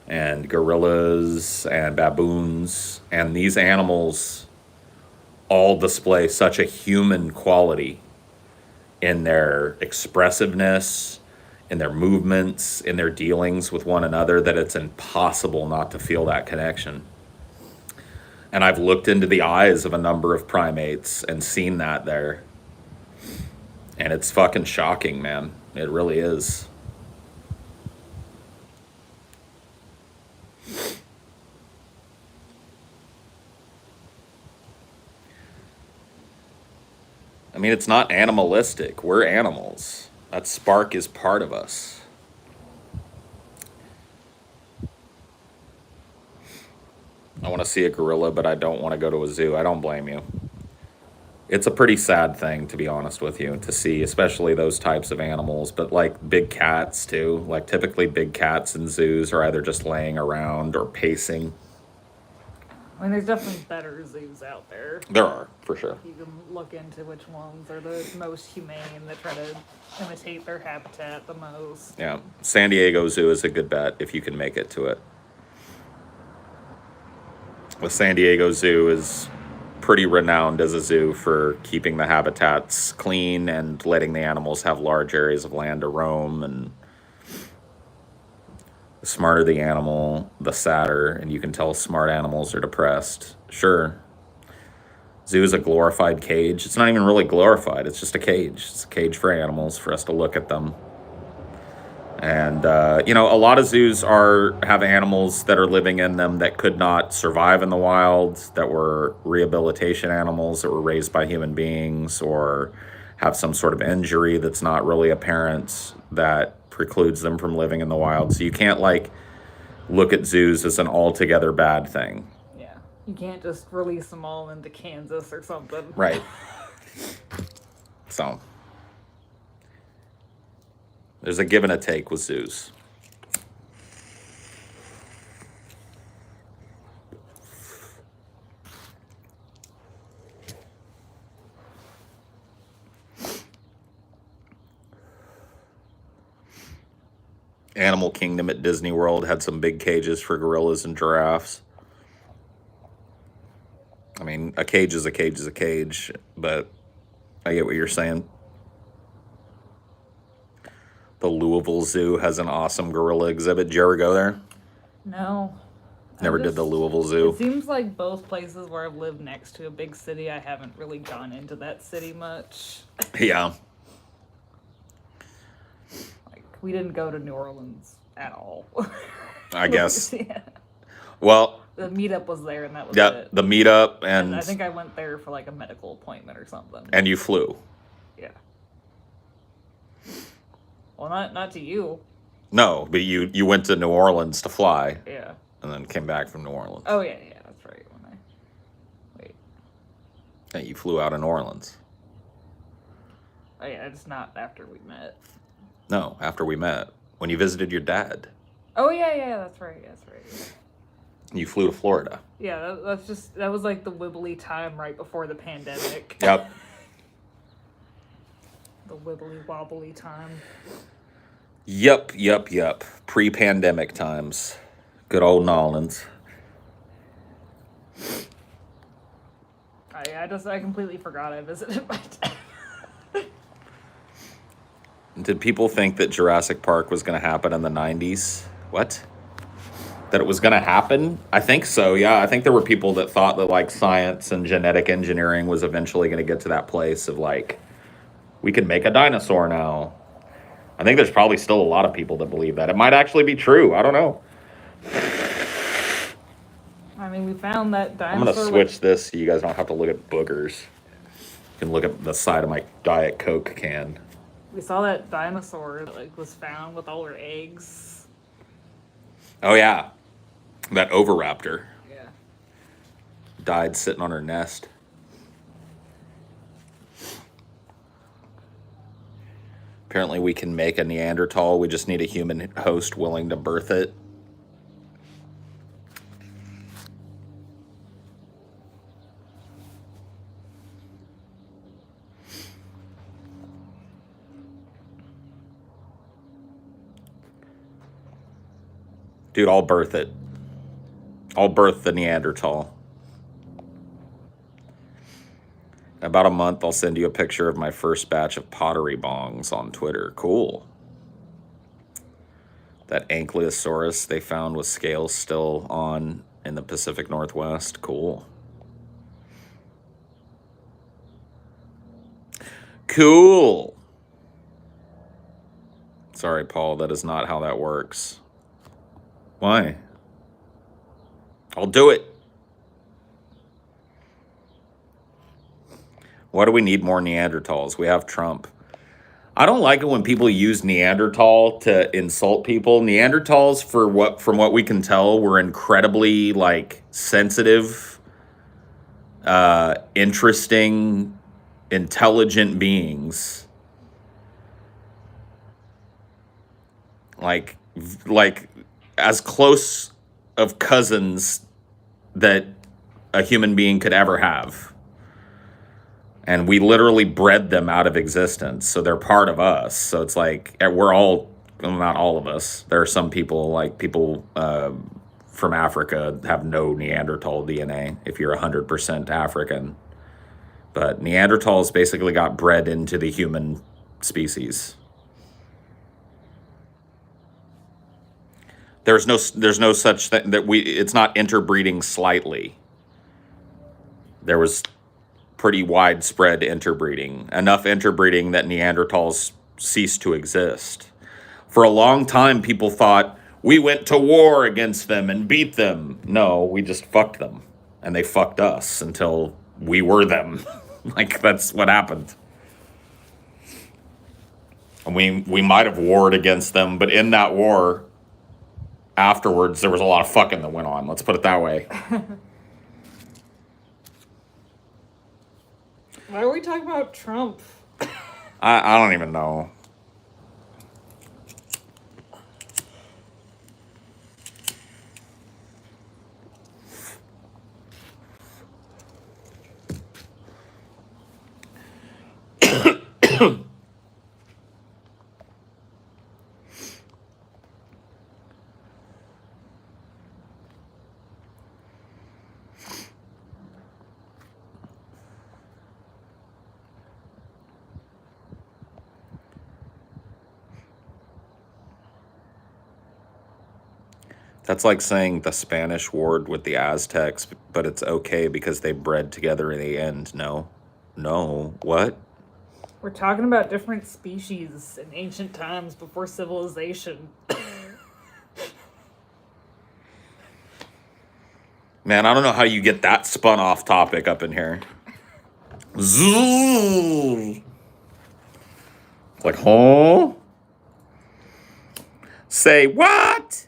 and gorillas and baboons, and these animals all display such a human quality in their expressiveness, in their movements, in their dealings with one another, that it's impossible not to feel that connection. And I've looked into the eyes of a number of primates and seen that there. And it's fucking shocking, man. It really is. I mean, it's not animalistic. We're animals. That spark is part of us. I want to see a gorilla, but I don't want to go to a zoo. I don't blame you. It's a pretty sad thing, to be honest with you, to see, especially those types of animals, but like big cats too. Like typically big cats in zoos are either just laying around or pacing. I mean, there's definitely better zoos out there. There are, for sure. You can look into which ones are the most humane that try to imitate their habitat the most. Yeah, San Diego Zoo is a good bet if you can make it to it. The San Diego Zoo is pretty renowned as a zoo for keeping the habitats clean and letting the animals have large areas of land to roam. And the smarter the animal, the sadder. And you can tell smart animals are depressed. Sure, zoo is a glorified cage. It's not even really glorified. It's just a cage. It's a cage for animals, for us to look at them. And, a lot of zoos have animals that are living in them that could not survive in the wild, that were rehabilitation animals that were raised by human beings, or have some sort of injury that's not really apparent that precludes them from living in the wild. So you can't, look at zoos as an altogether bad thing. Yeah. You can't just release them all into Kansas or something. Right. So there's a give and a take with zoos. Animal Kingdom at Disney World had some big cages for gorillas and giraffes. I mean, a cage is a cage is a cage, but I get what you're saying. The Louisville Zoo has an awesome gorilla exhibit. Did you ever go there? No. Never did the Louisville Zoo. It seems like both places where I've lived next to a big city, I haven't really gone into that city much. Yeah. Like, we didn't go to New Orleans at all. I guess. Yeah. Well, The meetup was there, and that was yeah, it. the meetup, And and I think I went there for like a medical appointment or something. and you flew. Yeah. Well, not to you. No, but you went to New Orleans to fly, Yeah. and then came back from New Orleans. Oh yeah, that's right. Wait. And you flew out of New Orleans. Oh yeah, it's not after we met. No, after we met, when you visited your dad, Oh yeah, that's right. you flew to Florida. Yeah, that was like the wibbly time right before the pandemic. Yep. The wibbly wobbly time. Yep. Pre-pandemic times. Good old Nolans. I completely forgot I visited my dad. Did people think that Jurassic Park was going to happen in the 90s? What? That it was going to happen? I think so, yeah. I think there were people that thought that, like, science and genetic engineering was eventually going to get to that place of, like, we can make a dinosaur now. I think there's probably still a lot of people that believe that. It might actually be true. I don't know. I mean, we found that dinosaur. I'm going to switch this so you guys don't have to look at boogers. You can look at the side of my Diet Coke can. We saw that dinosaur that like was found with all her eggs. Oh, yeah. That oviraptor Yeah. died sitting on her nest. Apparently we can make a Neanderthal. We just need a human host willing to birth it. Dude, I'll birth it. I'll birth the Neanderthal. In about a month, I'll send you a picture of my first batch of pottery bongs on Twitter. Cool. That Ankylosaurus they found with scales still on in the Pacific Northwest. Cool. Cool. Sorry, Paul, that is not how that works. Why? I'll do it. Why do we need more Neanderthals? We have Trump. I don't like it when people use Neanderthal to insult people. Neanderthals, from what we can tell, were incredibly like sensitive, interesting, intelligent beings. Like as close of cousins that a human being could ever have. And we literally bred them out of existence. So they're part of us. So it's like, we're all, well, not all of us. There are some people, like people from Africa have no Neanderthal DNA if you're 100% African. But Neanderthals basically got bred into the human species. There's no such thing that it's not interbreeding slightly. There was pretty widespread interbreeding, enough interbreeding that Neanderthals ceased to exist. For a long time, people thought we went to war against them and beat them. No, we just fucked them, and they fucked us until we were them. Like, that's what happened. And we might have warred against them, but in that war, afterwards, there was a lot of fucking that went on. Let's put it that way. Why are we talking about Trump? I don't even know. That's like saying the Spanish warred with the Aztecs, but it's okay because they bred together in the end. No. No. What? We're talking about different species in ancient times before civilization. Man, I don't know how you get that spun off topic up in here. Zzz. Like, huh? Say what?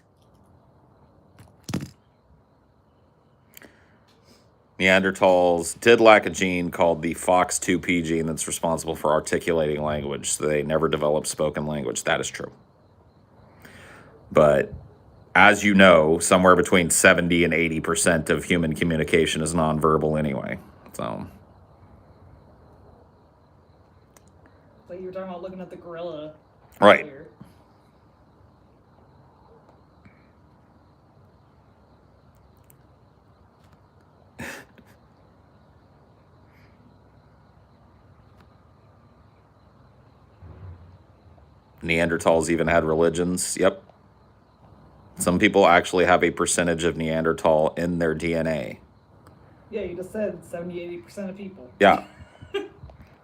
Neanderthals did lack a gene called the FOX2P gene that's responsible for articulating language, so they never developed spoken language. That is true. But as you know, somewhere between 70 and 80% of human communication is nonverbal anyway. So, Like you were talking about looking at the gorilla. right. Earlier. Neanderthals even had religions. Yep. Some people actually have a percentage of Neanderthal in their DNA. Yeah, you just said 70-80% of people. Yeah.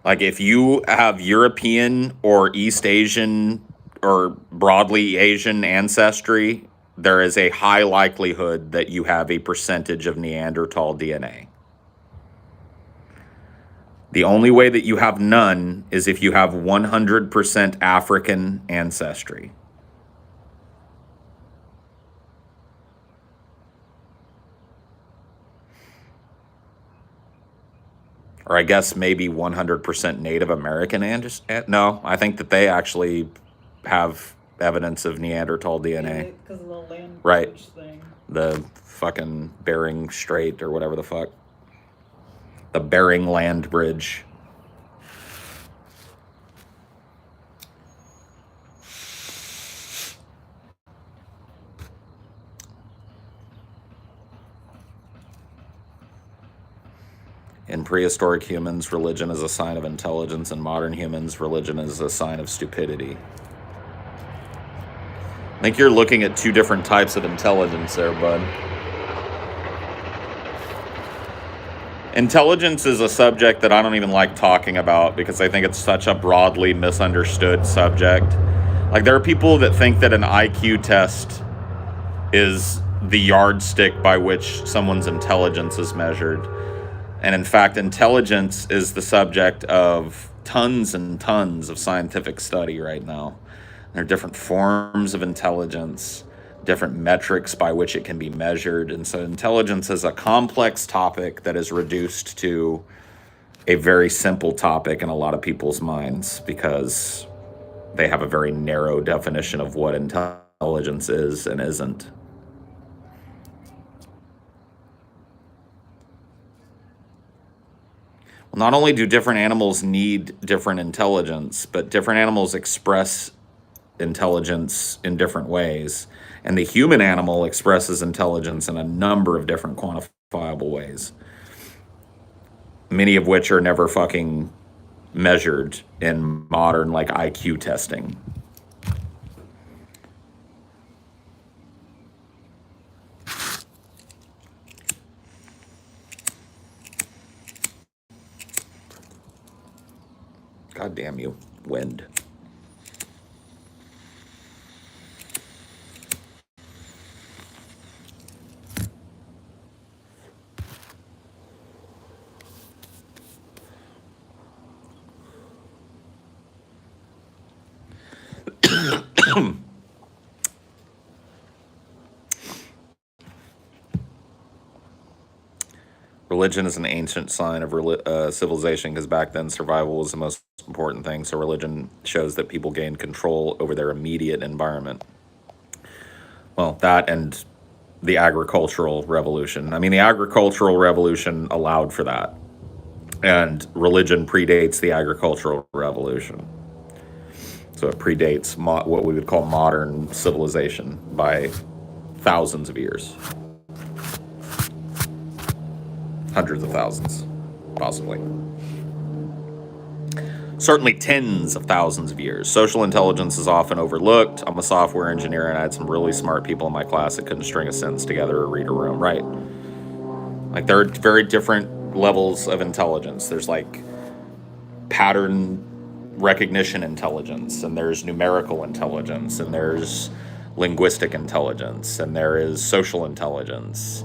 Like if you have European or East Asian or broadly Asian ancestry, there is a high likelihood that you have a percentage of Neanderthal DNA. The only way that you have none is if you have 100% African ancestry. Or I guess maybe 100% Native American ancestry. No, I think that they actually have evidence of Neanderthal DNA. Because of the land Right. bridge thing. The fucking Bering Strait or whatever the fuck. The Bering Land Bridge. In prehistoric humans, religion is a sign of intelligence. In modern humans, religion is a sign of stupidity. I think you're looking at two different types of intelligence there, bud. Intelligence is a subject that I don't even like talking about because I think it's such a broadly misunderstood subject. Like, there are people that think that an IQ test is the yardstick by which someone's intelligence is measured. And in fact, intelligence is the subject of tons and tons of scientific study right now. There are different forms of intelligence, different metrics by which it can be measured. And so intelligence is a complex topic that is reduced to a very simple topic in a lot of people's minds because they have a very narrow definition of what intelligence is and isn't. Well, not only do different animals need different intelligence, but different animals express intelligence in different ways. And the human animal expresses intelligence in a number of different quantifiable ways, many of which are never fucking measured in modern, like, IQ testing. God damn you, wind. Religion is an ancient sign of civilization because back then survival was the most important thing. So religion shows that people gain control over their immediate environment. Well, that and the agricultural revolution. I mean, the agricultural revolution allowed for that. And religion predates the agricultural revolution. So it predates what we would call modern civilization by thousands of years. Hundreds of thousands, possibly. Certainly tens of thousands of years. Social intelligence is often overlooked. I'm a software engineer, and I had some really smart people in my class that couldn't string a sentence together or read a room right. Like, there are very different levels of intelligence. There's like pattern recognition intelligence, and there's numerical intelligence, and there's linguistic intelligence, and there is social intelligence.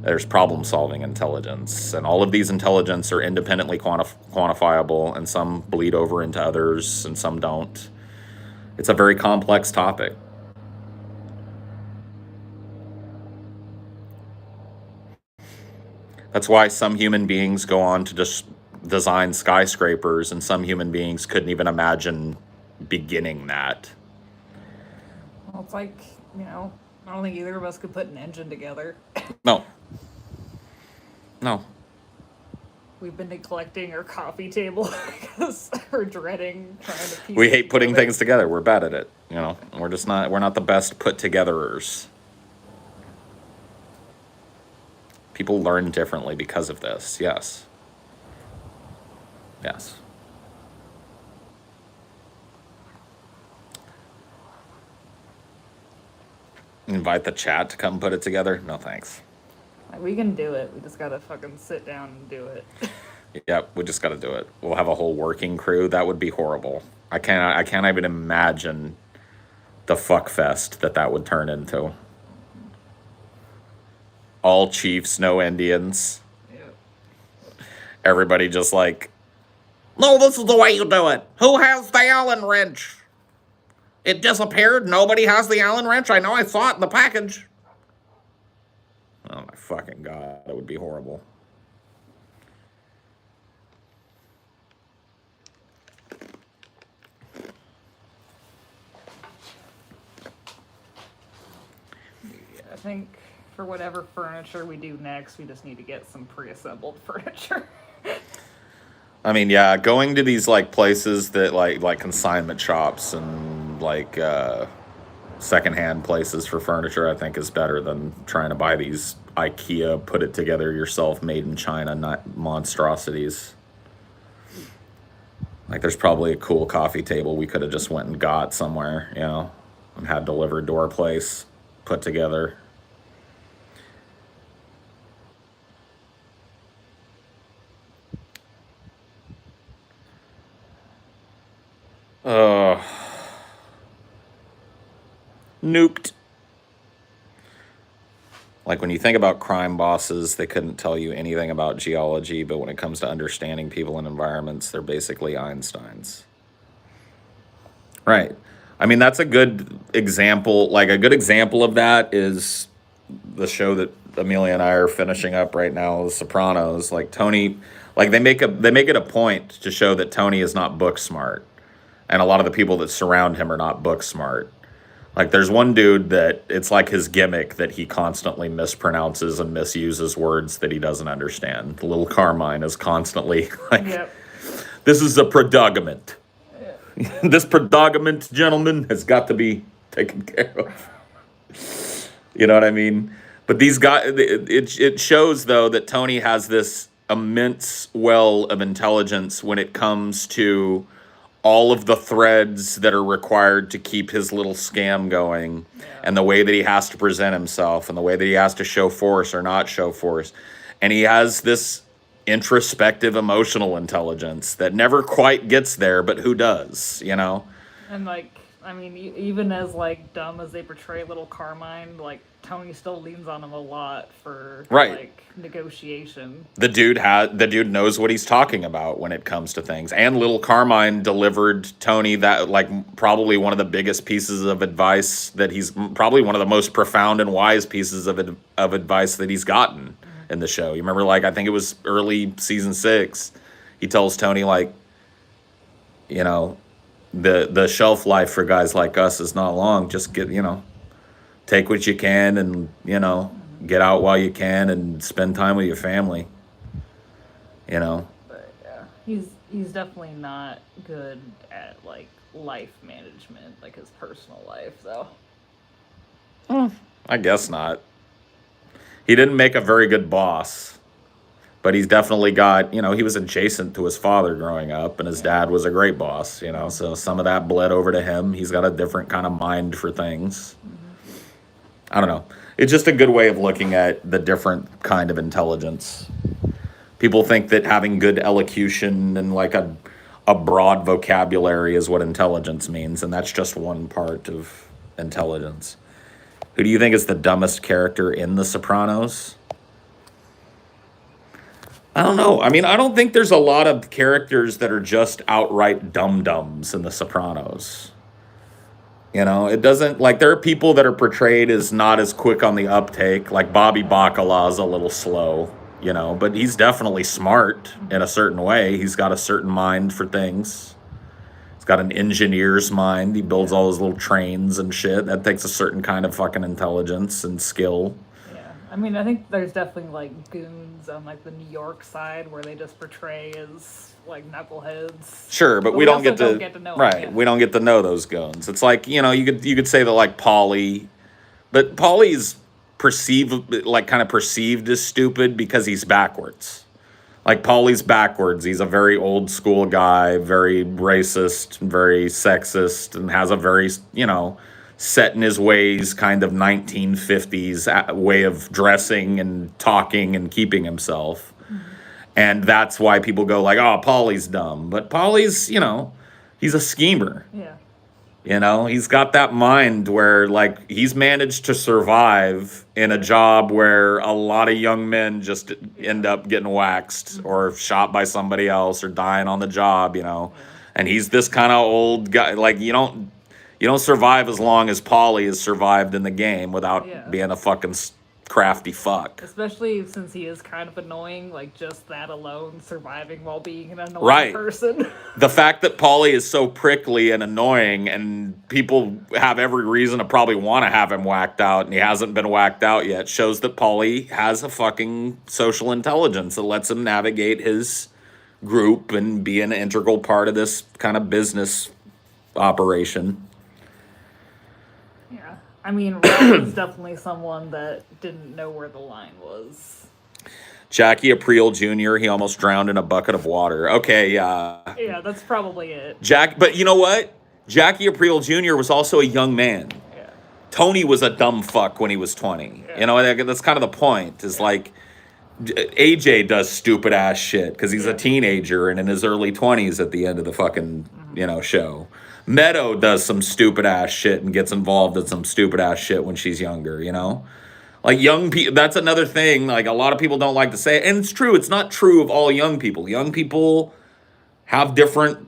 There's problem-solving intelligence, and all of these intelligence are independently quantifiable, and some bleed over into others, and some don't. It's a very complex topic. That's why some human beings go on to just design skyscrapers, and some human beings couldn't even imagine beginning that. Well, it's like, I don't think either of us could put an engine together. No. No. We've been neglecting our coffee table because we're dreading trying to piece We it hate putting together. things together. We're bad at it. We're not the best put-togetherers. People learn differently because of this. Yes. Yes. Invite the chat to come put it together? No, thanks. Like, we can do it. We just gotta fucking sit down and do it. Yep, we just got to do it. We'll have a whole working crew. That would be horrible. I can't even imagine the fuck fest that would turn into. All chiefs, no Indians. Yep. Everybody just like, no, this is the way you do it. Who has the Allen wrench? It disappeared. Nobody has the Allen wrench. I know, I saw it in the package. Oh my fucking God, that would be horrible. I think for whatever furniture we do next, we just need to get some pre-assembled furniture. I mean, yeah, going to these like places that like consignment shops and like secondhand places for furniture, I think is better than trying to buy these IKEA put it together yourself, made in China, not monstrosities. Like, there's probably a cool coffee table we could have just went and got somewhere, and had delivered to our place, put together. Nuked. Like, when you think about crime bosses, they couldn't tell you anything about geology, but when it comes to understanding people and environments, they're basically Einsteins. Right. I mean, that's a good example. Like, a good example of that is the show that Amelia and I are finishing up right now, The Sopranos. Like, Tony, like, they make it a point to show that Tony is not book smart, and a lot of the people that surround him are not book smart. Like, there's one dude that it's like his gimmick that he constantly mispronounces and misuses words that he doesn't understand. Little Carmine is constantly like, Yep. This is a predogament. Yeah. This predogament, gentlemen, has got to be taken care of. You know what I mean? But these guys, it shows, though, that Tony has this immense well of intelligence when it comes to all of the threads that are required to keep his little scam going, and the way that he has to present himself, and the way that he has to show force or not show force. And he has this introspective emotional intelligence that never quite gets there, but who does, And like, I mean, even as like dumb as they portray little Carmine, like Tony still leans on him a lot for like negotiation. The dude knows what he's talking about when it comes to things. And little Carmine delivered Tony that, like, probably one of the biggest pieces of advice that he's probably one of the most profound and wise pieces of advice that he's gotten in the show. You remember, like, I think it was early season 6. He tells Tony, like, You know, the shelf life for guys like us is not long. Just get, take what you can and, get out while you can and spend time with your family. You know. But yeah, he's definitely not good at like life management, like his personal life, though. I guess not. He didn't make a very good boss, but he's definitely got, he was adjacent to his father growing up, and his dad was a great boss, so some of that bled over to him. He's got a different kind of mind for things. I don't know. It's just a good way of looking at the different kind of intelligence. People think that having good elocution and like a broad vocabulary is what intelligence means, and that's just one part of intelligence. Who do you think is the dumbest character in The Sopranos? I don't know. I mean, I don't think there's a lot of characters that are just outright dum-dums in The Sopranos. It doesn't, like, there are people that are portrayed as not as quick on the uptake, like Bobby Bacala's a little slow, but he's definitely smart in a certain way. He's got a certain mind for things. He's got an engineer's mind. He builds all those little trains and shit. That takes a certain kind of fucking intelligence and skill. Yeah, I mean, I think there's definitely like goons on like the New York side where they just portray as like knuckleheads. Sure, but we don't get to know right. them, yeah. We don't get to know those goons. It's like you could say that like Paulie, but Paulie's kind of perceived as stupid because he's backwards. Like Paulie's backwards. He's a very old school guy, very racist, very sexist, and has a very set in his ways kind of 1950s way of dressing and talking and keeping himself. And that's why people go like, oh, Paulie's dumb. But Paulie's, he's a schemer. Yeah. He's got that mind where, like, he's managed to survive in a job where a lot of young men just end up getting waxed or shot by somebody else or dying on the job, And he's this kind of old guy. Like, you don't survive as long as Paulie has survived in the game without being a fucking crafty fuck. Especially since he is kind of annoying, like just that alone, surviving while being an annoying person. The fact that Paulie is so prickly and annoying, and people have every reason to probably want to have him whacked out, and he hasn't been whacked out yet, shows that Paulie has a fucking social intelligence that lets him navigate his group and be an integral part of this kind of business operation. Yeah. I mean, Rob is definitely someone that didn't know where the line was. Jackie Aprile Jr., he almost drowned in a bucket of water. Okay, yeah. Yeah, that's probably it. But you know what? Jackie Aprile Jr. was also a young man. Yeah. Tony was a dumb fuck when he was 20. Yeah. That's kind of the point, is like, AJ does stupid ass shit because he's a teenager and in his early 20s at the end of the fucking, show. Meadow does some stupid ass shit and gets involved in some stupid ass shit when she's younger, Like young people, that's another thing. Like a lot of people don't like to say, and it's true. It's not true of all young people. Young people have different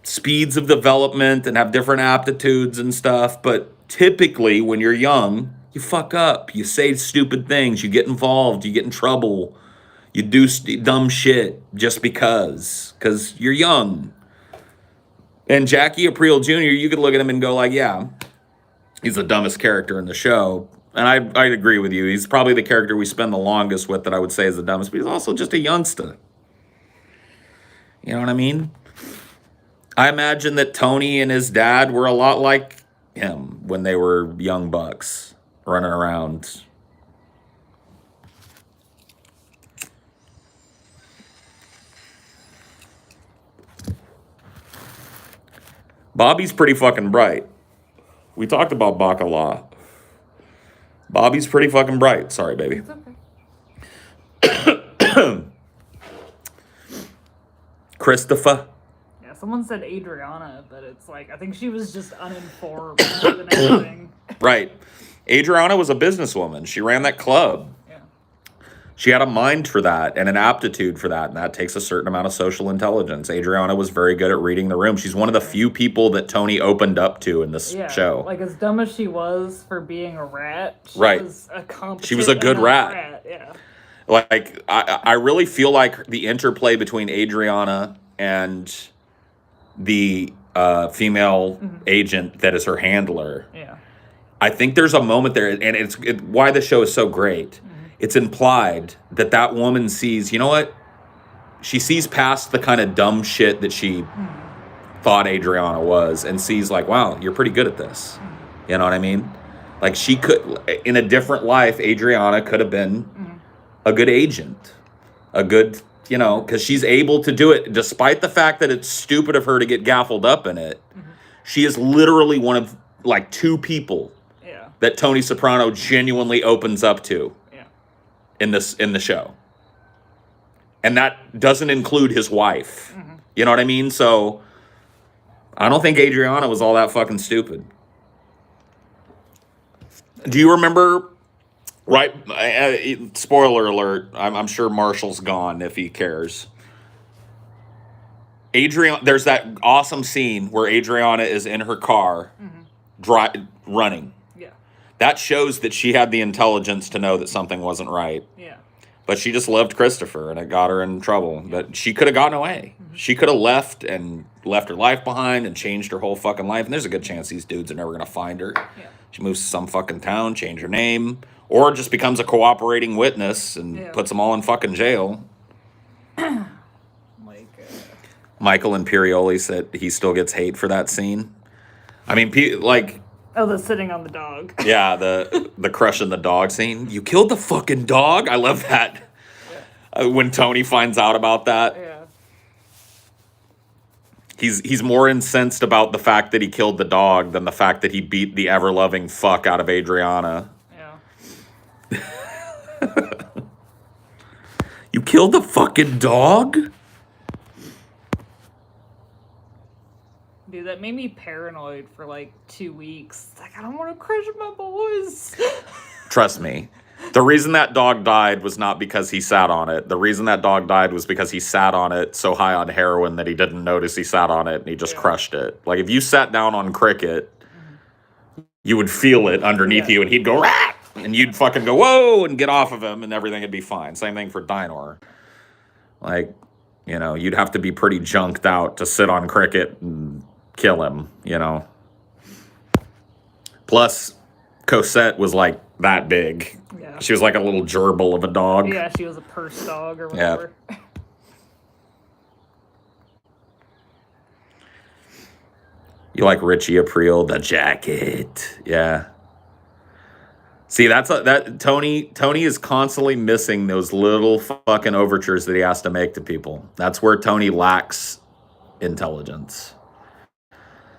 speeds of development and have different aptitudes and stuff. But typically, when you're young, you fuck up. You say stupid things. You get involved. You get in trouble. You do dumb shit just because you're young. And Jackie Aprile Jr., you could look at him and go like, yeah, he's the dumbest character in the show. And I'd agree with you. He's probably the character we spend the longest with that I would say is the dumbest, but he's also just a youngster. You know what I mean? I imagine that Tony and his dad were a lot like him when they were young bucks running around. Bobby's pretty fucking bright. We talked about Bacala. Bobby's pretty fucking bright. Sorry, baby. It's okay. Christopher. Yeah, someone said Adriana, but it's like, I think she was just uninformed more than anything. Right. Adriana was a businesswoman. She ran that club. Yeah. She had a mind for that and an aptitude for that, and that takes a certain amount of social intelligence. Adriana was very good at reading the room. She's one of the few people that Tony opened up to in this show. Like, as dumb as she was for being a rat, she was a competent She was a good rat. Yeah. Like, I really feel like the interplay between Adriana and the female agent that is her handler. Yeah. I think there's a moment there, and it's why the show is so great. It's implied that that woman sees, you know what? She sees past the kind of dumb shit that she thought Adriana was, and sees like, wow, you're pretty good at this. You know what I mean? Like she could, in a different life, Adriana could have been a good agent, a good, you know, because she's able to do it despite the fact that it's stupid of her to get gaffled up in it. She is literally one of like 2 people that Tony Soprano genuinely opens up to in the show. And that doesn't include his wife. You know what I mean? So I don't think Adriana was all that fucking stupid. Do you remember, right, spoiler alert, I'm sure Marshall's gone if he cares. There's that awesome scene where Adriana is in her car running. Yeah. That shows that she had the intelligence to know that something wasn't right. Yeah. But she just loved Christopher, and it got her in trouble. But she could have gotten away. She could have left her life behind and changed her whole fucking life. And there's a good chance these dudes are never going to find her. Yeah. She moves to some fucking town, change her name, or just becomes a cooperating witness and puts them all in fucking jail. Michael Imperioli said he still gets hate for that scene. I mean, like... Oh, the sitting on the dog. Yeah, the crushing the dog scene. You killed the fucking dog? I love that. When Tony finds out about that. Yeah. He's more incensed about the fact that he killed the dog than the fact that he beat the ever-loving fuck out of Adriana. Yeah. You killed the fucking dog? Dude, that made me paranoid for like 2 weeks. Like, I don't want to crush my boys. Trust me. The reason that dog died was not because he sat on it. The reason that dog died was because he sat on it so high on heroin that he didn't notice he sat on it and he just crushed it. Like, if you sat down on cricket, you would feel it underneath you and he'd go, rah! And you'd fucking go, whoa, and get off of him and everything would be fine. Same thing for Dinor. Like, you know, you'd have to be pretty junked out to sit on cricket and kill him, you know. Plus, Cosette was like that big. Yeah. She was like a little gerbil of a dog. Yeah, she was a purse dog or whatever. Yeah. You like Richie Aprile, the jacket. Yeah. See, Tony is constantly missing those little fucking overtures that he has to make to people. That's where Tony lacks intelligence.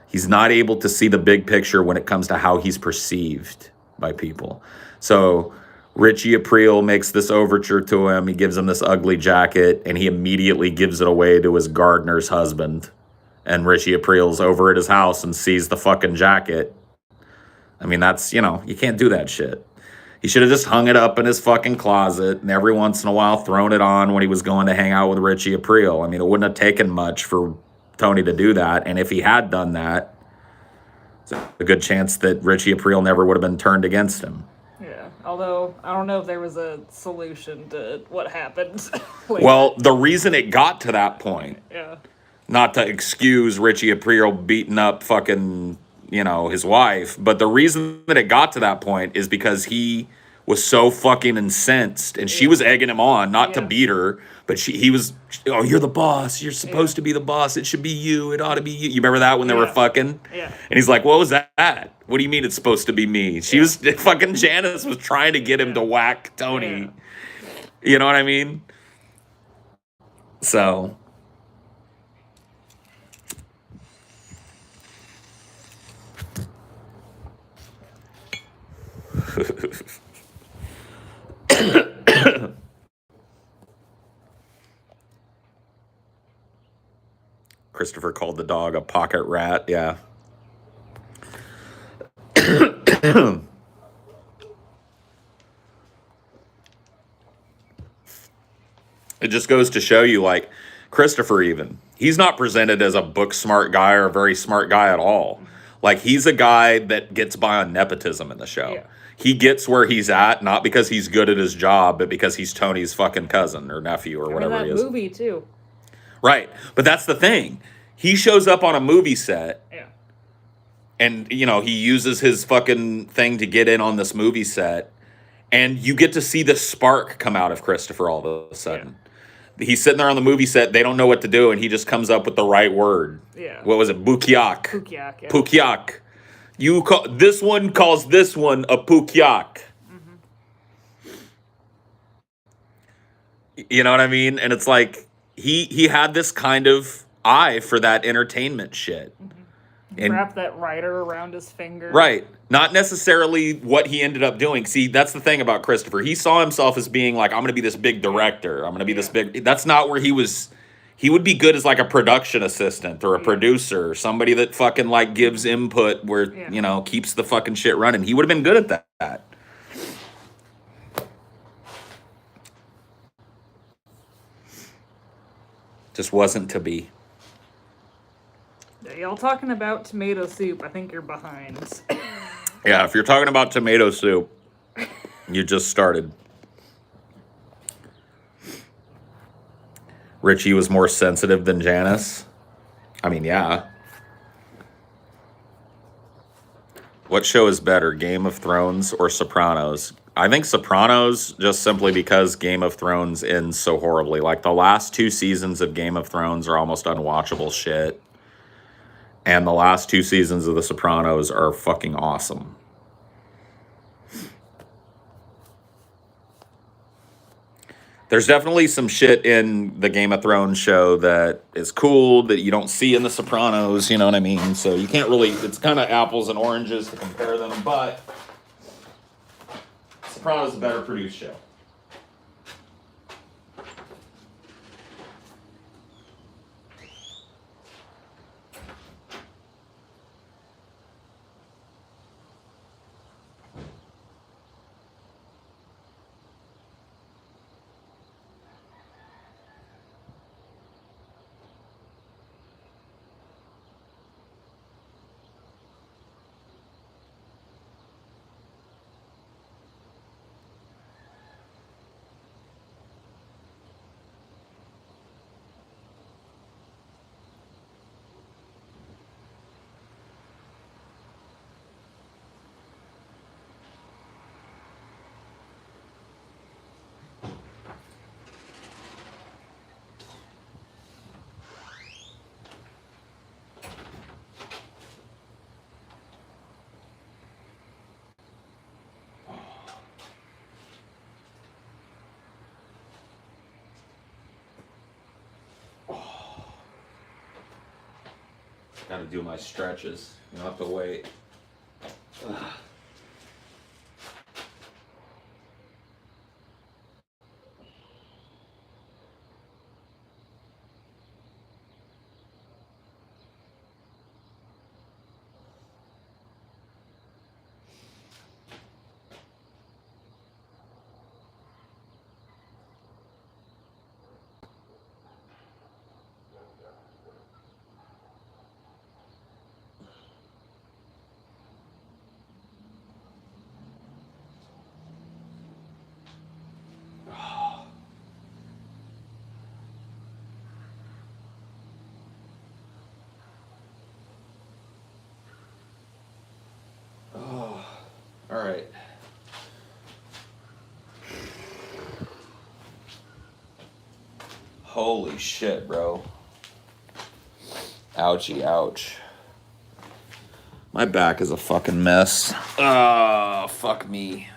He's not able to see the big picture when it comes to how he's perceived by people. So Richie Aprile makes this overture to him. He gives him this ugly jacket, and he immediately gives it away to his gardener's husband. And Richie Aprile's over at his house and sees the fucking jacket. I mean, that's, you know, you can't do that shit. He should have just hung it up in his fucking closet and every once in a while thrown it on when he was going to hang out with Richie Aprile. I mean, it wouldn't have taken much for Tony to do that. And if he had done that, there's a good chance that Richie Aprile never would have been turned against him. Yeah, although I don't know if there was a solution to what happened. Well, the reason it got to that point, not to excuse Richie Aprile beating up fucking, you know, his wife, but the reason that it got to that point is because he was so fucking incensed, and she was egging him on, not to beat her, but he was, oh, you're the boss, you're supposed to be the boss, it should be you, it ought to be you. You remember that when they were fucking? Yeah. And he's like, what was that? What do you mean it's supposed to be me? She was, fucking Janice was trying to get him to whack Tony. You know what I mean? So... Christopher called the dog a pocket rat. Yeah. It just goes to show you, like, Christopher even, he's not presented as a book smart guy or a very smart guy at all. Like, he's a guy that gets by on nepotism in the show. Yeah. He gets where he's at, not because he's good at his job, but because he's Tony's fucking cousin or nephew or whatever he is. That movie, too. Right. But that's the thing. He shows up on a movie set, Yeah. and he uses his fucking thing to get in on this movie set, and you get to see the spark come out of Christopher all of a sudden. He's sitting there on the movie set, they don't know what to do, and he just comes up with the right word. Yeah. What was it? Bukyak. Pukyak, yeah. Pukyak. This one calls this one a pukyak. You know what I mean? And it's like he had this kind of eye for that entertainment shit. And Wrap that writer around his finger. right. Not necessarily what he ended up doing. See, that's the thing about Christopher. He saw himself as being like, I'm going to be this big director. I'm going to be this big. That's not where he was. He would be good as like a production assistant or a producer, or somebody that fucking like gives input where, keeps the fucking shit running. He would have been good at that. Just wasn't to be. Y'all talking about tomato soup, I think you're behind. Yeah, if you're talking about tomato soup, you just started. Richie was more sensitive than Janice. I mean, yeah. What show is better, Game of Thrones or Sopranos? I think Sopranos, just simply because Game of Thrones ends so horribly. Like, the last 2 seasons of Game of Thrones are almost unwatchable shit. And the last 2 seasons of The Sopranos are fucking awesome. There's definitely some shit in the Game of Thrones show that is cool that you don't see in The Sopranos, you know what I mean? So you can't really, it's kind of apples and oranges to compare them, but Sopranos is a better produced show. Gotta do my stretches. You'll have to wait. Ugh. Oh, all right. Holy shit, bro. Ouchie, ouch. My back is a fucking mess. Oh, fuck me.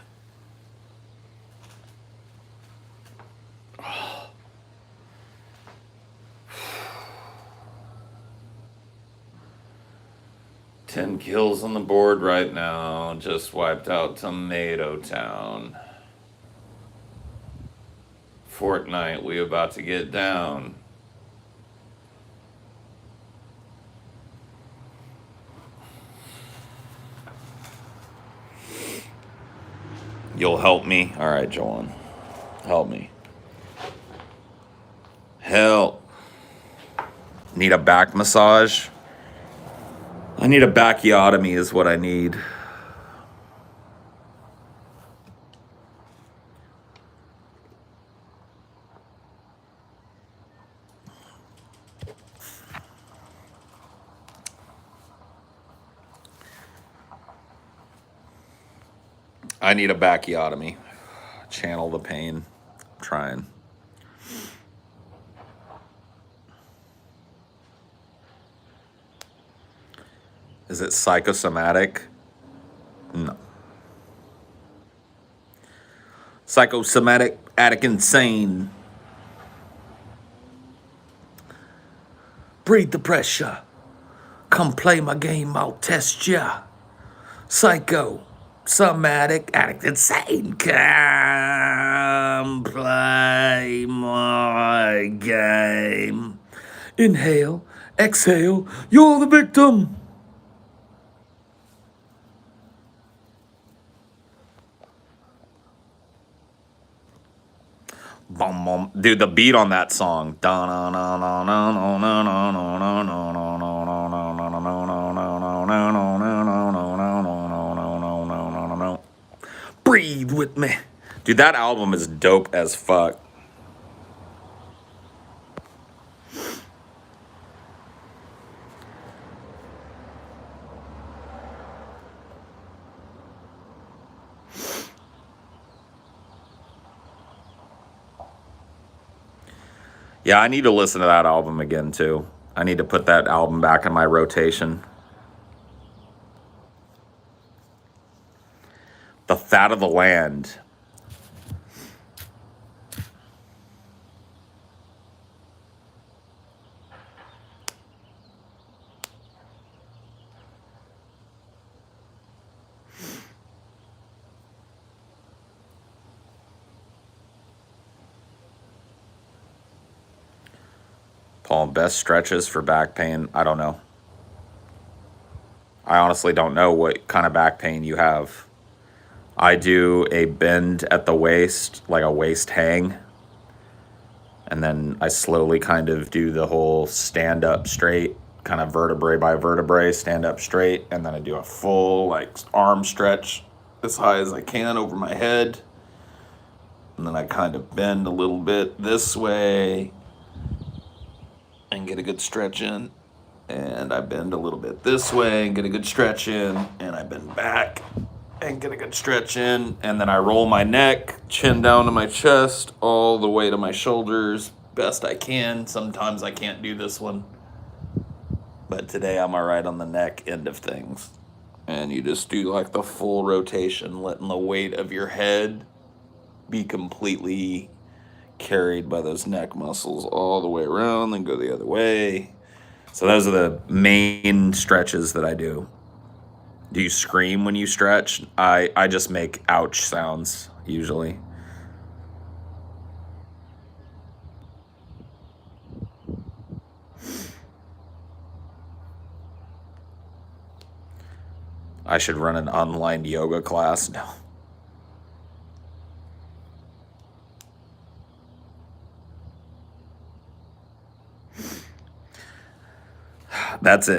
Ten kills on the board right now. Just wiped out Tomato Town. Fortnite, we about to get down. You'll help me? All right, Jolan. Help me. Help. Need a back massage? I need a backiotomy is what I need. I need a backiotomy. Channel the pain. I'm trying. Is it psychosomatic? No. Psychosomatic, addict, insane. Breathe the pressure. Come play my game, I'll test ya. Psycho, somatic, addict, insane. Come play my game. Inhale, exhale, you're the victim. Bum, bum. Dude, the beat on that song. Breathe with me. Dude, that album is dope as fuck. Yeah, I need to listen to that album again, too. I need to put that album back in my rotation. The Fat of the Land. Paul, best stretches for back pain? I don't know. I honestly don't know what kind of back pain you have. I do a bend at the waist, like a waist hang. And then I slowly kind of do the whole stand up straight, kind of vertebrae by vertebrae, stand up straight. And then I do a full like arm stretch as high as I can over my head. And then I kind of bend a little bit this way and get a good stretch in. And I bend a little bit this way and get a good stretch in. And I bend back and get a good stretch in. And then I roll my neck, chin down to my chest, all the way to my shoulders, best I can. Sometimes I can't do this one. But today I'm all right on the neck end of things. And you just do like the full rotation, letting the weight of your head be completely carried by those neck muscles all the way around, then go the other way. So those are the main stretches that I do. Do you scream when you stretch? I just make ouch sounds usually. I should run an online yoga class. No. That's it.